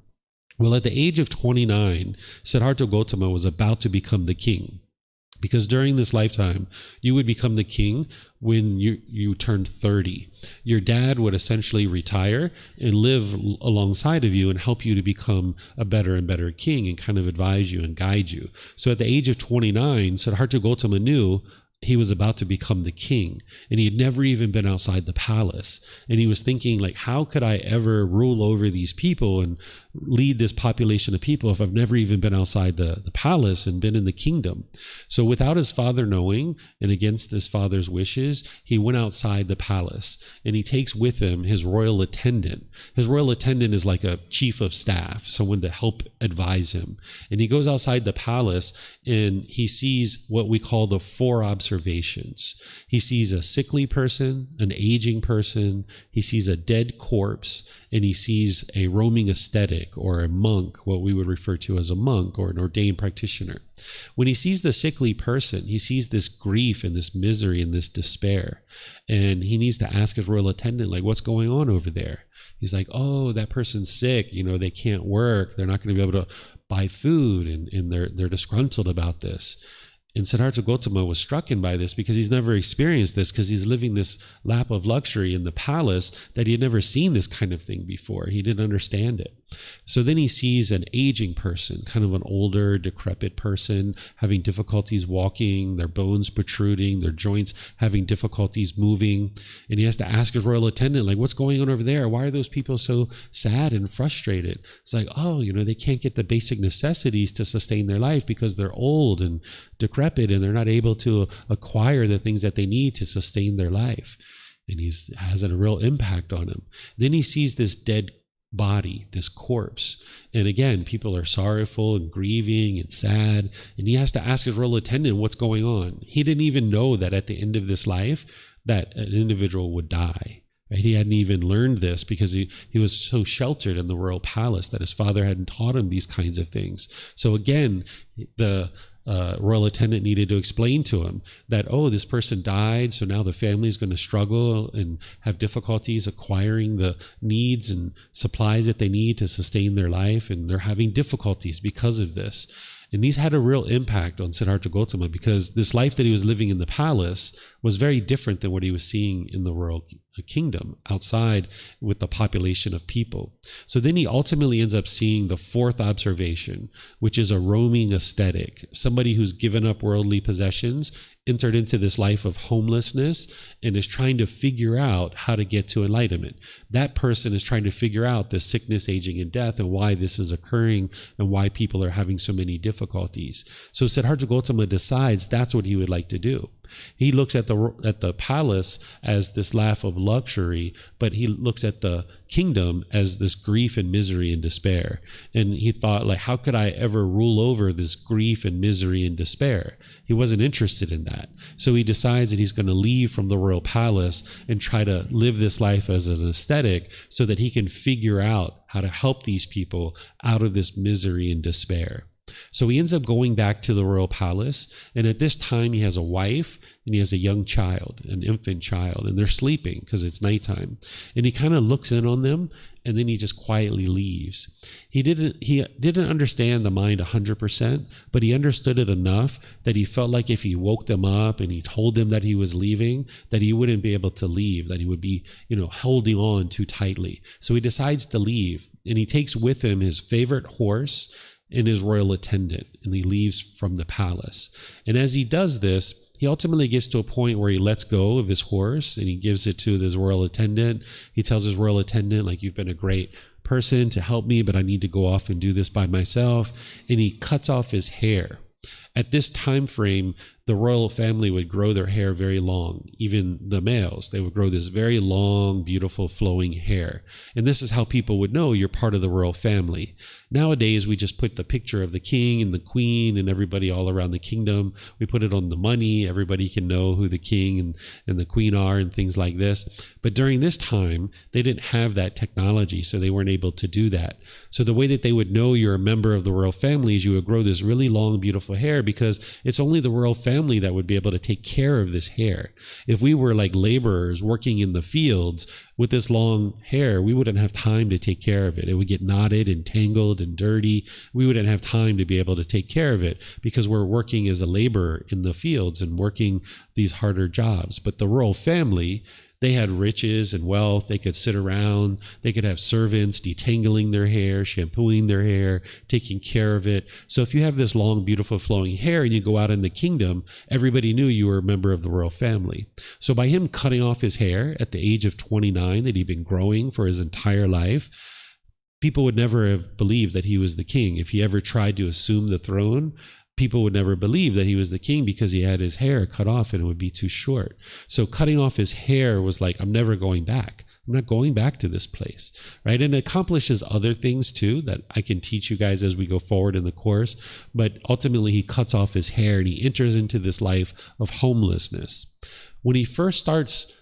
Well, at the age of 29, Siddhartha Gotama was about to become the king. Because during this lifetime, you would become the king when you turned 30. Your dad would essentially retire and live alongside of you and help you to become a better and better king and kind of advise you and guide you. So at the age of 29, Siddhartha Gotama knew he was about to become the king, and he had never even been outside the palace. And he was thinking, like, how could I ever rule over these people and lead this population of people if I've never even been outside the palace and been in the kingdom? So without his father knowing, and against his father's wishes, he went outside the palace, and he takes with him his royal attendant. His royal attendant is like a chief of staff, someone to help advise him. And he goes outside the palace, and he sees what we call the 4 observations observations. He sees a sickly person, an aging person, he sees a dead corpse, and he sees a roaming ascetic or a monk, what we would refer to as a monk or an ordained practitioner. When he sees the sickly person, he sees this grief and this misery and this despair. And he needs to ask his royal attendant, like, what's going on over there? He's like, oh, that person's sick. They can't work. They're not going to be able to buy food, and they're disgruntled about this. And Siddhartha Gotama was struck by this because he's never experienced this, because he's living this lap of luxury in the palace that he had never seen this kind of thing before. He didn't understand it. So then he sees an aging person, kind of an older, decrepit person, having difficulties walking, their bones protruding, their joints having difficulties moving. And he has to ask his royal attendant, like, what's going on over there? Why are those people so sad and frustrated? It's like, oh, they can't get the basic necessities to sustain their life because they're old and decrepit, and they're not able to acquire the things that they need to sustain their life. And he has a real impact on him. Then he sees this dead body, this corpse. And again, people are sorrowful and grieving and sad. And he has to ask his royal attendant what's going on. He didn't even know that at the end of this life, that an individual would die. Right? He hadn't even learned this because he was so sheltered in the royal palace that his father hadn't taught him these kinds of things. So again, the royal attendant needed to explain to him that, oh, this person died, so now the family is going to struggle and have difficulties acquiring the needs and supplies that they need to sustain their life, and they're having difficulties because of this. And these had a real impact on Siddhartha Gotama, because this life that he was living in the palace was very different than what he was seeing in the royal kingdom outside with the population of people. So then he ultimately ends up seeing the fourth observation, which is a roaming ascetic, somebody who's given up worldly possessions, entered into this life of homelessness, and is trying to figure out how to get to enlightenment. That person is trying to figure out the sickness, aging, and death, and why this is occurring, and why people are having so many difficulties. So Siddhartha Gotama decides that's what he would like to do. He looks at the palace as this life of luxury, but he looks at the kingdom as this grief and misery and despair. And he thought, like, how could I ever rule over this grief and misery and despair? He wasn't interested in that. So he decides that he's going to leave from the royal palace and try to live this life as an ascetic so that he can figure out how to help these people out of this misery and despair. So he ends up going back to the royal palace, and at this time he has a wife and he has a young child, an infant child, and they're sleeping because it's nighttime. And he kind of looks in on them, and then he just quietly leaves. He didn't understand the mind 100%, but he understood it enough that he felt like if he woke them up and he told them that he was leaving, that he wouldn't be able to leave, that he would be, holding on too tightly. So he decides to leave, and he takes with him his favorite horse and his royal attendant, and he leaves from the palace. And as he does this, he ultimately gets to a point where he lets go of his horse and he gives it to his royal attendant. He tells his royal attendant, like, you've been a great person to help me, but I need to go off and do this by myself. And he cuts off his hair. At this time frame, the royal family would grow their hair very long. Even the males, they would grow this very long, beautiful, flowing hair. And this is how people would know you're part of the royal family. Nowadays, we just put the picture of the king and the queen and everybody all around the kingdom. We put it on the money. Everybody can know who the king and the queen are and things like this. But during this time, they didn't have that technology, so they weren't able to do that. So the way that they would know you're a member of the royal family is you would grow this really long, beautiful hair, because it's only the royal family that would be able to take care of this hair. If we were like laborers working in the fields with this long hair, we wouldn't have time to take care of it. It would get knotted and tangled and dirty. We wouldn't have time to be able to take care of it because we're working as a laborer in the fields and working these harder jobs. But the royal family, they had riches and wealth. They could sit around. They could have servants detangling their hair, shampooing their hair, taking care of it. So if you have this long, beautiful, flowing hair and you go out in the kingdom, everybody knew you were a member of the royal family. So by him cutting off his hair at the age of 29 that he'd been growing for his entire life, people would never have believed that he was the king. If he ever tried to assume the throne, people would never believe that he was the king because he had his hair cut off and it would be too short. So cutting off his hair was like, I'm never going back. I'm not going back to this place, right? And it accomplishes other things too that I can teach you guys as we go forward in the course. But ultimately, he cuts off his hair and he enters into this life of homelessness. When he first starts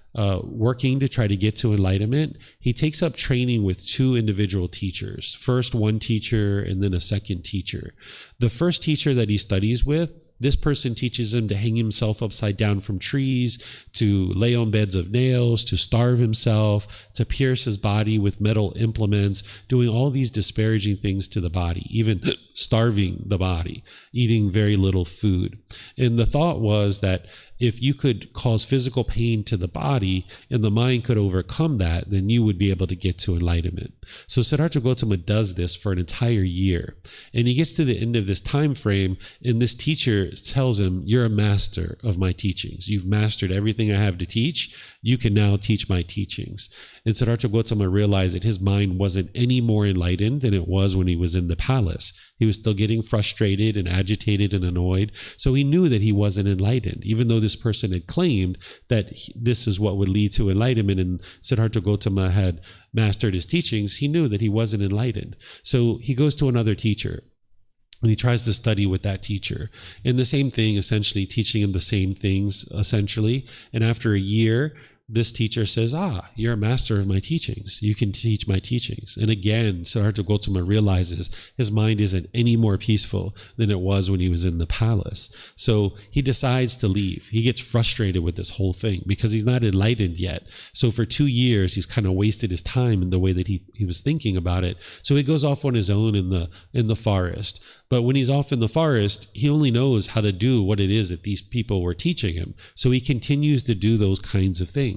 working to try to get to enlightenment, he takes up training with two individual teachers. First, one teacher and then a second teacher. The first teacher that he studies with, this person teaches him to hang himself upside down from trees, to lay on beds of nails, to starve himself, to pierce his body with metal implements, doing all these disparaging things to the body, even starving the body, eating very little food. And the thought was that if you could cause physical pain to the body and the mind could overcome that, then you would be able to get to enlightenment. So Siddhartha Gotama does this for an entire year. And he gets to the end of this time frame, and this teacher tells him, you're a master of my teachings. You've mastered everything I have to teach. You can now teach my teachings. And Siddhartha Gotama realized that his mind wasn't any more enlightened than it was when he was in the palace. He was still getting frustrated and agitated and annoyed. So he knew that he wasn't enlightened, even though this person had claimed that this is what would lead to enlightenment, and Siddhartha Gotama had mastered his teachings. He knew that he wasn't enlightened. So he goes to another teacher and he tries to study with that teacher. And the same thing, essentially teaching him the same things, essentially. And after a year, this teacher says, you're a master of my teachings. You can teach my teachings. And again, Siddhartha Gotama realizes his mind isn't any more peaceful than it was when he was in the palace. So he decides to leave. He gets frustrated with this whole thing because he's not enlightened yet. So for 2 years, he's kind of wasted his time in the way that he was thinking about it. So he goes off on his own in the forest. But when he's off in the forest, he only knows how to do what it is that these people were teaching him. So he continues to do those kinds of things.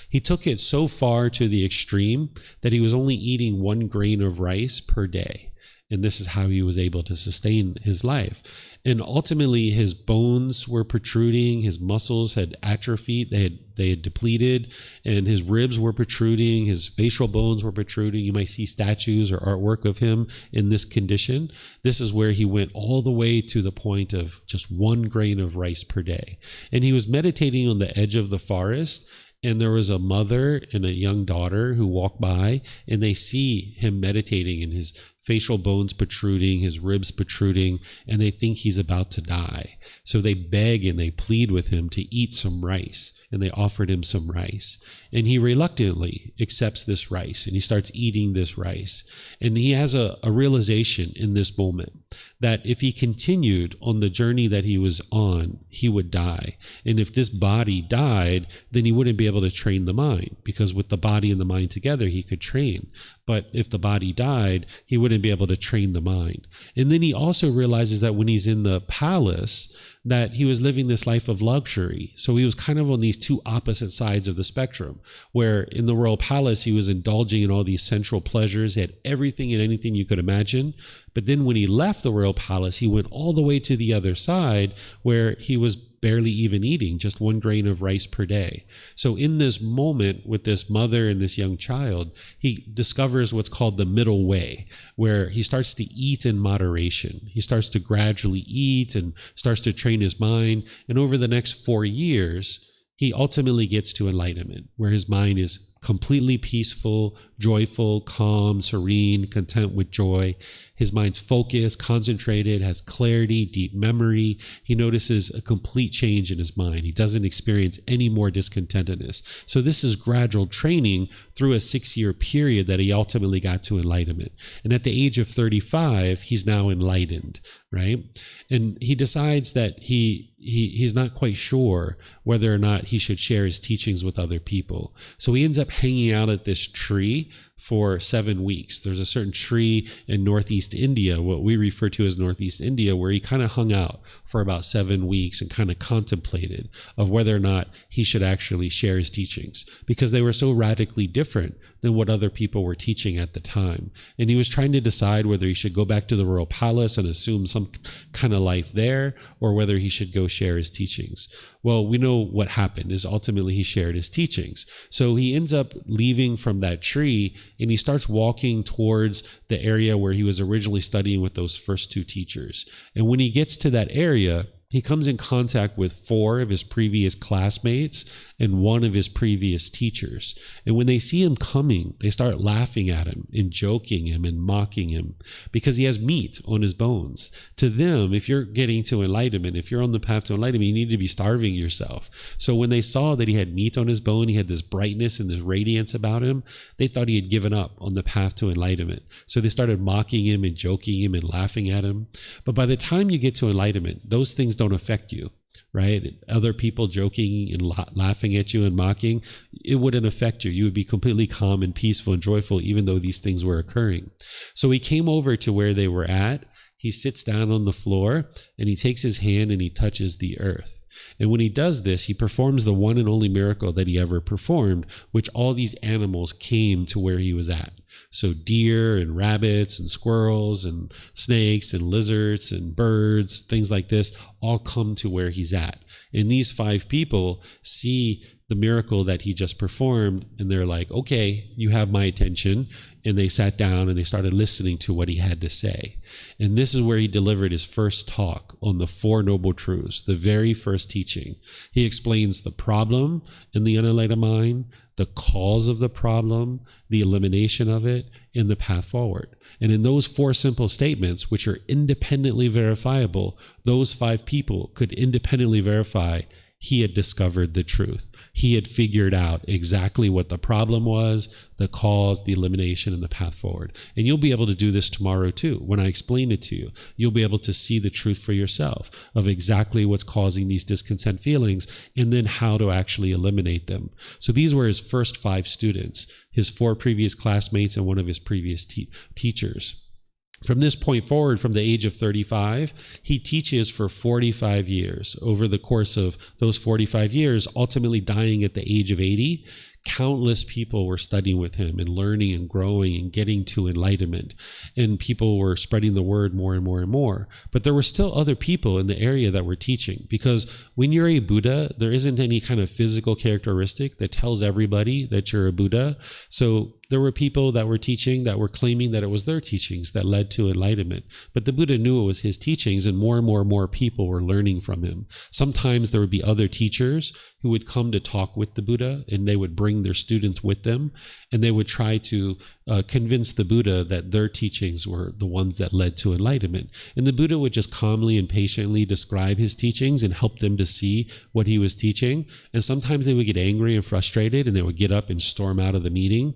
He took it so far to the extreme that he was only eating 1 grain of rice per day. And this is how he was able to sustain his life. And ultimately, his bones were protruding, his muscles had atrophied, they had depleted, and his ribs were protruding, his facial bones were protruding. You might see statues or artwork of him in this condition. This is where he went all the way to the point of just 1 grain of rice per day. And he was meditating on the edge of the forest, and there was a mother and a young daughter who walked by, and they see him meditating and his facial bones protruding, his ribs protruding, and they think he's about to die. So they beg and they plead with him to eat some rice, and they offered him some rice. And he reluctantly accepts this rice, and he starts eating this rice. And he has a realization in this moment that if he continued on the journey that he was on, he would die. And if this body died, then he wouldn't be able to train the mind, because with the body and the mind together, he could train. But if the body died, he wouldn't be able to train the mind. And then he also realizes that when he's in the palace, that he was living this life of luxury. So he was kind of on these two opposite sides of the spectrum, where in the royal palace, he was indulging in all these sensual pleasures. He had everything and anything you could imagine. But then when he left the royal palace, he went all the way to the other side, where he was barely even eating just 1 grain of rice per day. So in this moment with this mother and this young child, he discovers what's called the middle way, where he starts to eat in moderation. He starts to gradually eat and starts to train his mind. And over the next 4 years, he ultimately gets to enlightenment, where his mind is completely peaceful, joyful, calm, serene, content with joy. His mind's focused, concentrated, has clarity, deep memory. He notices a complete change in his mind. He doesn't experience any more discontentedness. So this is gradual training through a 6-year period that he ultimately got to enlightenment. And at the age of 35, he's now enlightened, right? And he decides that he's not quite sure whether or not he should share his teachings with other people. So he ends up hanging out at this tree for 7 weeks. There's a certain tree in Northeast India, what we refer to as Northeast India, where he kind of hung out for about 7 weeks and kind of contemplated of whether or not he should actually share his teachings, because they were so radically different than what other people were teaching at the time. And he was trying to decide whether he should go back to the royal palace and assume some kind of life there, or whether he should go share his teachings. Well, we know what happened is ultimately he shared his teachings. So he ends up leaving from that tree, and he starts walking towards the area where he was originally studying with those first 2 teachers. And when he gets to that area, he comes in contact with 4 of his previous classmates, and one of his previous teachers. And when they see him coming, they start laughing at him and joking him and mocking him because he has meat on his bones. To them, if you're getting to enlightenment, if you're on the path to enlightenment, you need to be starving yourself. So when they saw that he had meat on his bone, he had this brightness and this radiance about him, they thought he had given up on the path to enlightenment. So they started mocking him and joking him and laughing at him. But by the time you get to enlightenment, those things don't affect you, right? Other people joking and laughing at you and mocking, it wouldn't affect you. You would be completely calm and peaceful and joyful, even though these things were occurring. So he came over to where they were at. He sits down on the floor and he takes his hand and he touches the earth. And when he does this, he performs the one and only miracle that he ever performed, which all these animals came to where he was at. So deer and rabbits and squirrels and snakes and lizards and birds, things like this, all come to where he's at. And these 5 people see the miracle that he just performed, and they're like, okay, you have my attention. And they sat down and they started listening to what he had to say. And this is where he delivered his first talk on the 4 Noble Truths, the very first teaching. He explains the problem in the unenlightened mind, the cause of the problem, the elimination of it, and the path forward. And in those 4 simple statements, which are independently verifiable, those 5 people could independently verify he had discovered the truth. He had figured out exactly what the problem was, the cause, the elimination, and the path forward. And you'll be able to do this tomorrow too. When I explain it to you, you'll be able to see the truth for yourself of exactly what's causing these discontent feelings and then how to actually eliminate them. So these were his first 5 students, his 4 previous classmates and one of his previous teachers. From this point forward, from the age of 35, he teaches for 45 years. Over the course of those 45 years, ultimately dying at the age of 80, countless people were studying with him and learning and growing and getting to enlightenment. And people were spreading the word more and more and more. But there were still other people in the area that were teaching, because when you're a Buddha, there isn't any kind of physical characteristic that tells everybody that you're a Buddha. So there were people that were teaching that were claiming that it was their teachings that led to enlightenment. But the Buddha knew it was his teachings, and more and more people were learning from him. Sometimes there would be other teachers who would come to talk with the Buddha, and they would bring their students with them, and they would try to convince the Buddha that their teachings were the ones that led to enlightenment. And the Buddha would just calmly and patiently describe his teachings and help them to see what he was teaching. And sometimes they would get angry and frustrated, and they would get up and storm out of the meeting.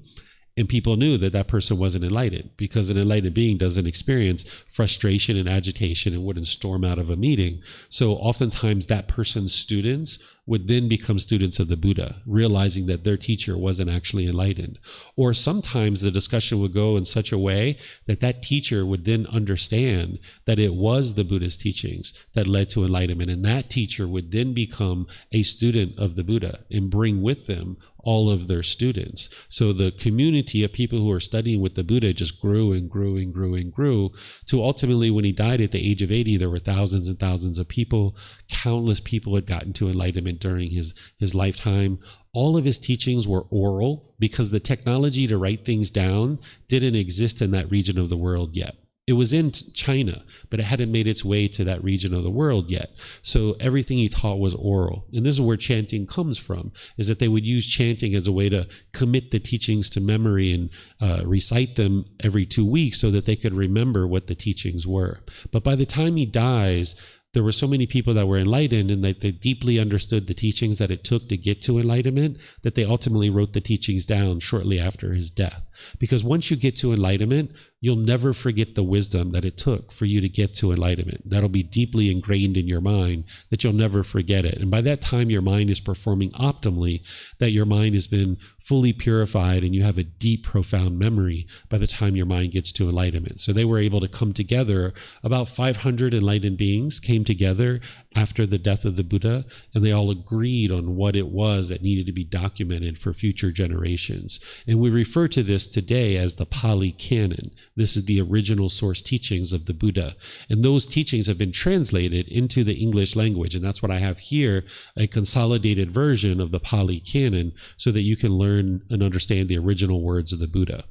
And people knew that that person wasn't enlightened, because an enlightened being doesn't experience frustration and agitation and wouldn't storm out of a meeting. So oftentimes that person's students would then become students of the Buddha, realizing that their teacher wasn't actually enlightened. Or sometimes the discussion would go in such a way that that teacher would then understand that it was the Buddha's teachings that led to enlightenment. And that teacher would then become a student of the Buddha and bring with them all of their students. So the community of people who are studying with the Buddha just grew and grew and grew and grew, to ultimately, when he died at the age of 80, there were thousands and thousands of people. Countless people had gotten to enlightenment during his lifetime. All of his teachings were oral, because the technology to write things down didn't exist in that region of the world yet. It was in China, but it hadn't made its way to that region of the world yet. So everything he taught was oral. And this is where chanting comes from, is that they would use chanting as a way to commit the teachings to memory and recite them every 2 weeks so that they could remember what the teachings were. But by the time he dies, there were so many people that were enlightened and that they deeply understood the teachings that it took to get to enlightenment, that they ultimately wrote the teachings down shortly after his death. Because once you get to enlightenment, you'll never forget the wisdom that it took for you to get to enlightenment. That'll be deeply ingrained in your mind, that you'll never forget it. And by that time, your mind is performing optimally, that your mind has been fully purified and you have a deep, profound memory by the time your mind gets to enlightenment. So they were able to come together. About 500 enlightened beings came together after the death of the Buddha, and they all agreed on what it was that needed to be documented for future generations. And we refer to this today as the Pali Canon. This is the original source teachings of the Buddha. And those teachings have been translated into the English language. And that's what I have here, a consolidated version of the Pali Canon, so that you can learn and understand the original words of the Buddha.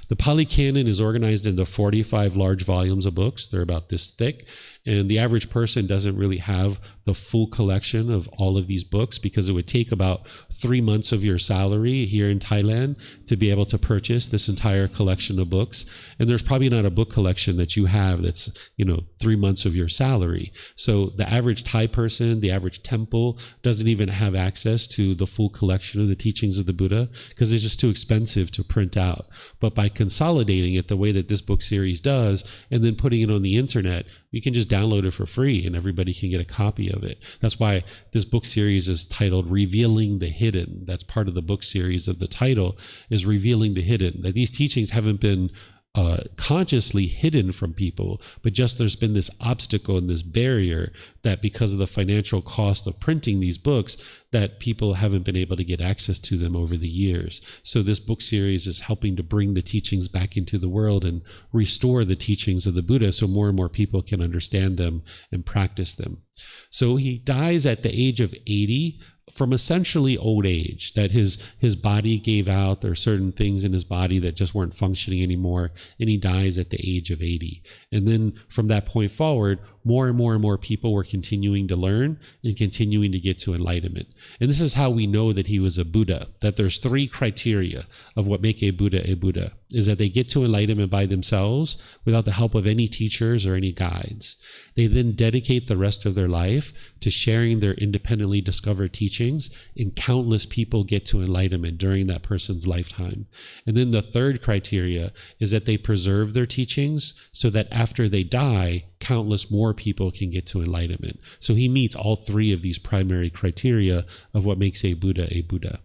The Pali Canon is organized into 45 large volumes of books. They're about this thick. And the average person doesn't really have the full collection of all of these books, because it would take about 3 months of your salary here in Thailand to be able to purchase this entire collection of books. And there's probably not a book collection that you have that's, 3 months of your salary. So the average Thai person, the average temple doesn't even have access to the full collection of the teachings of the Buddha because it's just too expensive to print out. But by consolidating it the way that this book series does, and then putting it on the internet, you can just download it for free and everybody can get a copy of it. That's why this book series is titled Revealing the Hidden. That's part of the book series of the title, is Revealing the Hidden. That these teachings haven't been consciously hidden from people, but just there's been this obstacle and this barrier that because of the financial cost of printing these books, that people haven't been able to get access to them over the years. So this book series is helping to bring the teachings back into the world and restore the teachings of the Buddha so more and more people can understand them and practice them. So he dies at the age of 80 from essentially old age, that his body gave out. There are certain things in his body that just weren't functioning anymore, and he dies at the age of 80. And then from that point forward, more and more and more people were continuing to learn and continuing to get to enlightenment. And this is how we know that he was a Buddha, that there's 3 criteria of what make a Buddha, is that they get to enlightenment by themselves without the help of any teachers or any guides. They then dedicate the rest of their life to sharing their independently discovered teachings, and countless people get to enlightenment during that person's lifetime. And then the 3rd criteria is that they preserve their teachings so that after they die, countless more people can get to enlightenment. So he meets all 3 of these primary criteria of what makes a Buddha a Buddha.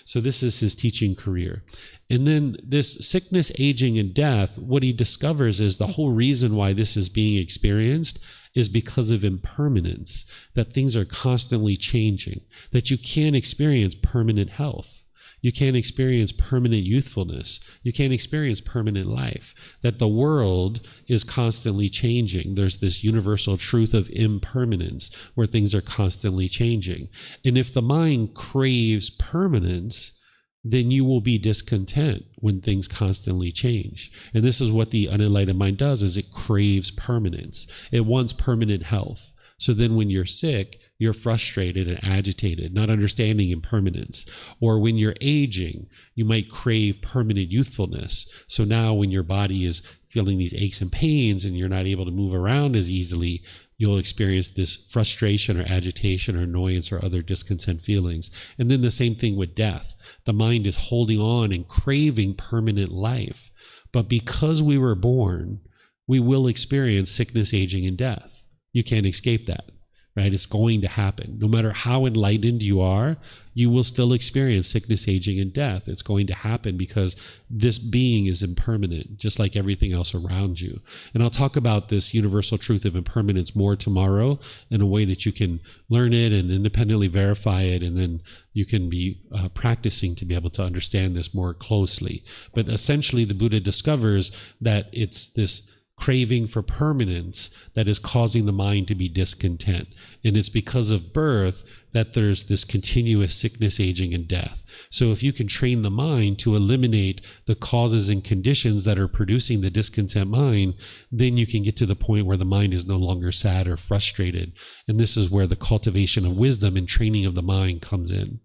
So this is his teaching career. And then this sickness, aging, and death, what he discovers is the whole reason why this is being experienced is because of impermanence, that things are constantly changing, that you can't experience permanent health. You can't experience permanent youthfulness. You can't experience permanent life, that the world is constantly changing. There's this universal truth of impermanence where things are constantly changing. And if the mind craves permanence, then you will be discontent when things constantly change. And this is what the unenlightened mind does, is it craves permanence. It wants permanent health. So then when you're sick, you're frustrated and agitated, not understanding impermanence. Or when you're aging, you might crave permanent youthfulness. So now when your body is feeling these aches and pains and you're not able to move around as easily, you'll experience this frustration or agitation or annoyance or other discontent feelings. And then the same thing with death. The mind is holding on and craving permanent life. But because we were born, we will experience sickness, aging, and death. You can't escape that, right? It's going to happen. No matter how enlightened you are, you will still experience sickness, aging, and death. It's going to happen because this being is impermanent, just like everything else around you. And I'll talk about this universal truth of impermanence more tomorrow in a way that you can learn it and independently verify it, and then you can be practicing to be able to understand this more closely. But essentially, the Buddha discovers that it's this craving for permanence that is causing the mind to be discontent. And it's because of birth that there's this continuous sickness, aging, and death. So if you can train the mind to eliminate the causes and conditions that are producing the discontent mind, then you can get to the point where the mind is no longer sad or frustrated. And this is where the cultivation of wisdom and training of the mind comes in.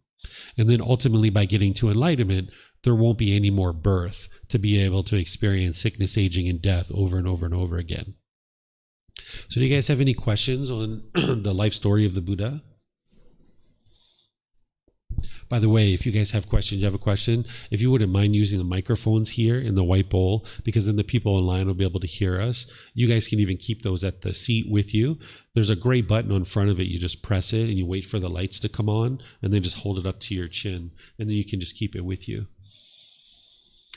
And then ultimately, by getting to enlightenment, there won't be any more birth to be able to experience sickness, aging, and death over and over and over again. So do you guys have any questions on the life story of the Buddha? By the way, if you guys have questions, you have a question, if you wouldn't mind using the microphones here in the white bowl, because then the people online will be able to hear us. You guys can even keep those at the seat with you. There's a gray button on front of it. You just press it and you wait for the lights to come on, and then just hold it up to your chin, and then you can just keep it with you.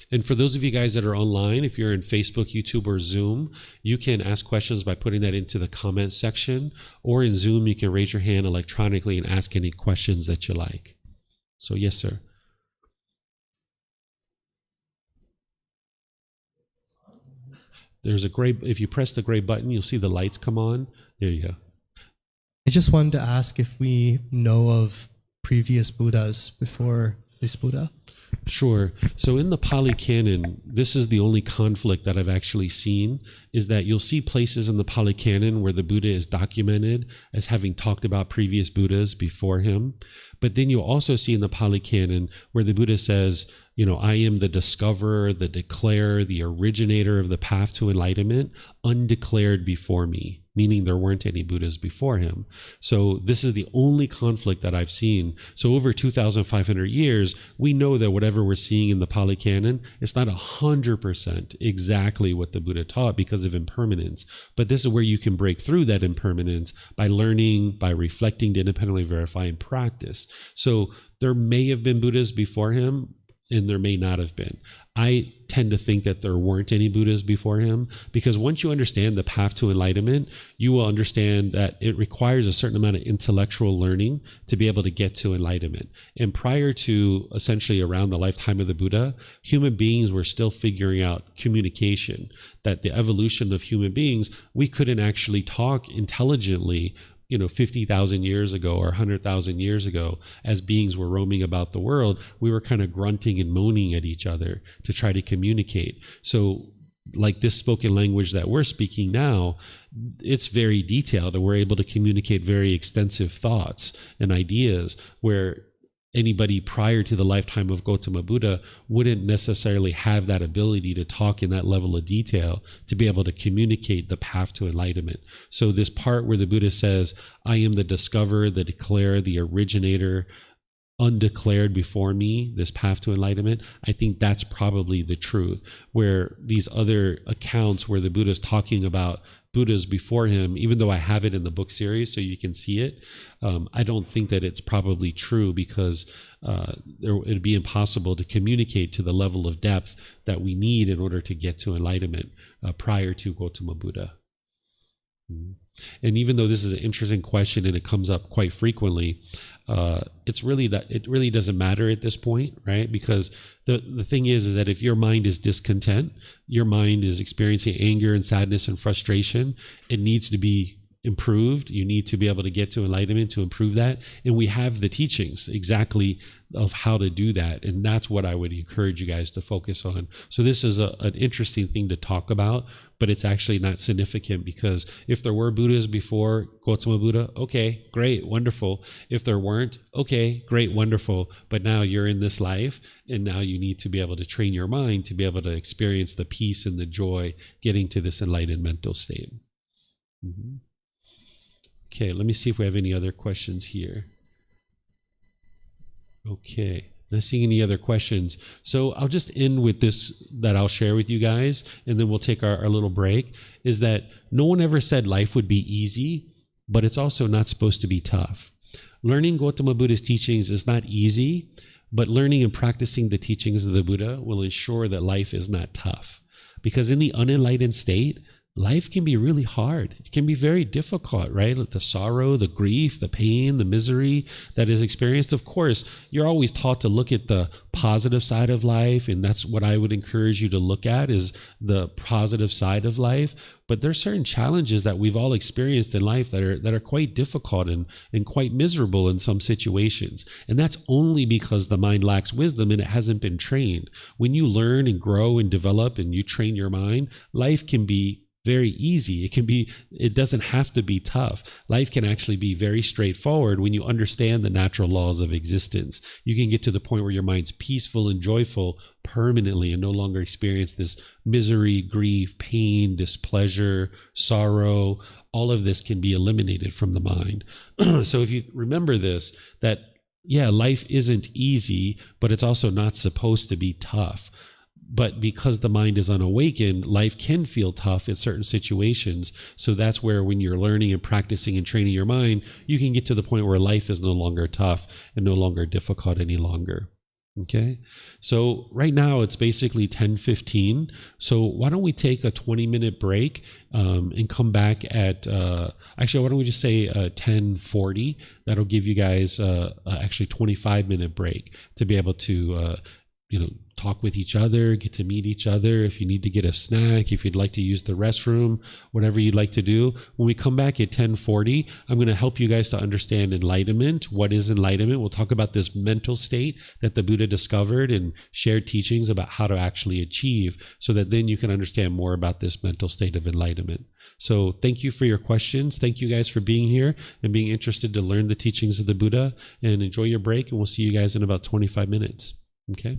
And for those of you guys that are online, if you're in Facebook, YouTube, or Zoom, you can ask questions by putting that into the comments section, or in Zoom, you can raise your hand electronically and ask any questions that you like. So yes, sir. There's a gray, if you press the gray button, you'll see the lights come on. There you go. I just wanted to ask if we know of previous Buddhas before this Buddha. Sure. So in the Pali Canon, this is the only conflict that I've actually seen, is that you'll see places in the Pali Canon where the Buddha is documented as having talked about previous Buddhas before him. But then you'll also see in the Pali Canon where the Buddha says, I am the discoverer, the declarer, the originator of the path to enlightenment, undeclared before me, meaning there weren't any Buddhas before him. So this is the only conflict that I've seen. So over 2,500 years, we know that whatever we're seeing in the Pali Canon, it's not 100% exactly what the Buddha taught because of impermanence. But this is where you can break through that impermanence by learning, by reflecting to independently verify and practice. So there may have been Buddhas before him, and there may not have been. I tend to think that there weren't any Buddhas before him, because once you understand the path to enlightenment, you will understand that it requires a certain amount of intellectual learning to be able to get to enlightenment. And prior to essentially around the lifetime of the Buddha, human beings were still figuring out communication, that the evolution of human beings, we couldn't actually talk intelligently 50,000 years ago or 100,000 years ago. As beings were roaming about the world, we were kind of grunting and moaning at each other to try to communicate. So like this spoken language that we're speaking now, it's very detailed, and we're able to communicate very extensive thoughts and ideas, where anybody prior to the lifetime of Gotama Buddha wouldn't necessarily have that ability to talk in that level of detail to be able to communicate the path to enlightenment. So this part where the Buddha says, I am the discoverer, the declarer, the originator, undeclared before me, this path to enlightenment, I think that's probably the truth. Where these other accounts where the Buddha is talking about Buddhas before him, even though I have it in the book series so you can see it, I don't think that it's probably true, because it'd be impossible to communicate to the level of depth that we need in order to get to enlightenment prior to Gotama Buddha. And even though this is an interesting question and it comes up quite frequently, it really doesn't matter at this point, right? Because the thing is that if your mind is discontent, your mind is experiencing anger and sadness and frustration, it needs to be improved. You need to be able to get to enlightenment to improve that. And we have the teachings exactly of how to do that. And that's what I would encourage you guys to focus on. So this is an interesting thing to talk about, but it's actually not significant, because if there were Buddhas before Gotama Buddha, okay, great, wonderful. If there weren't, okay, great, wonderful. But now you're in this life, and now you need to be able to train your mind to be able to experience the peace and the joy getting to this enlightened mental state. Okay, let me see if we have any other questions here. Okay, not seeing any other questions. So I'll just end with this that I'll share with you guys, and then we'll take our little break, is that no one ever said life would be easy, but it's also not supposed to be tough. Learning Gotama Buddha's teachings is not easy, but learning and practicing the teachings of the Buddha will ensure that life is not tough. Because in the unenlightened state, life can be really hard. It can be very difficult, right? The sorrow, the grief, the pain, the misery that is experienced. Of course, you're always taught to look at the positive side of life, and that's what I would encourage you to look at, is the positive side of life. But there's certain challenges that we've all experienced in life that are quite difficult and quite miserable in some situations. And that's only because the mind lacks wisdom and it hasn't been trained. When you learn and grow and develop and you train your mind, life can be very easy. It doesn't have to be tough. Life can actually be very straightforward when you understand the natural laws of existence. You can get to the point where your mind's peaceful and joyful permanently and no longer experience this misery, grief, pain, displeasure, sorrow. All of this can be eliminated from the mind. So if you remember this, that life isn't easy, but it's also not supposed to be tough. But because the mind is unawakened, life can feel tough in certain situations. So that's where, when you're learning and practicing and training your mind, you can get to the point where life is no longer tough and no longer difficult any longer. Okay, so right now it's basically 10:15. So why don't we take a 20-minute break and come back at, actually, why don't we just say 10:40? That'll give you guys actually 25-minute break to be able to, talk with each other, get to meet each other. If you need to get a snack, if you'd like to use the restroom, whatever you'd like to do. When we come back at 10:40, I'm going to help you guys to understand enlightenment. What is enlightenment? We'll talk about this mental state that the Buddha discovered and shared teachings about how to actually achieve, so that then you can understand more about this mental state of enlightenment. So thank you for your questions. Thank you guys for being here and being interested to learn the teachings of the Buddha, and enjoy your break. And we'll see you guys in about 25 minutes. Okay.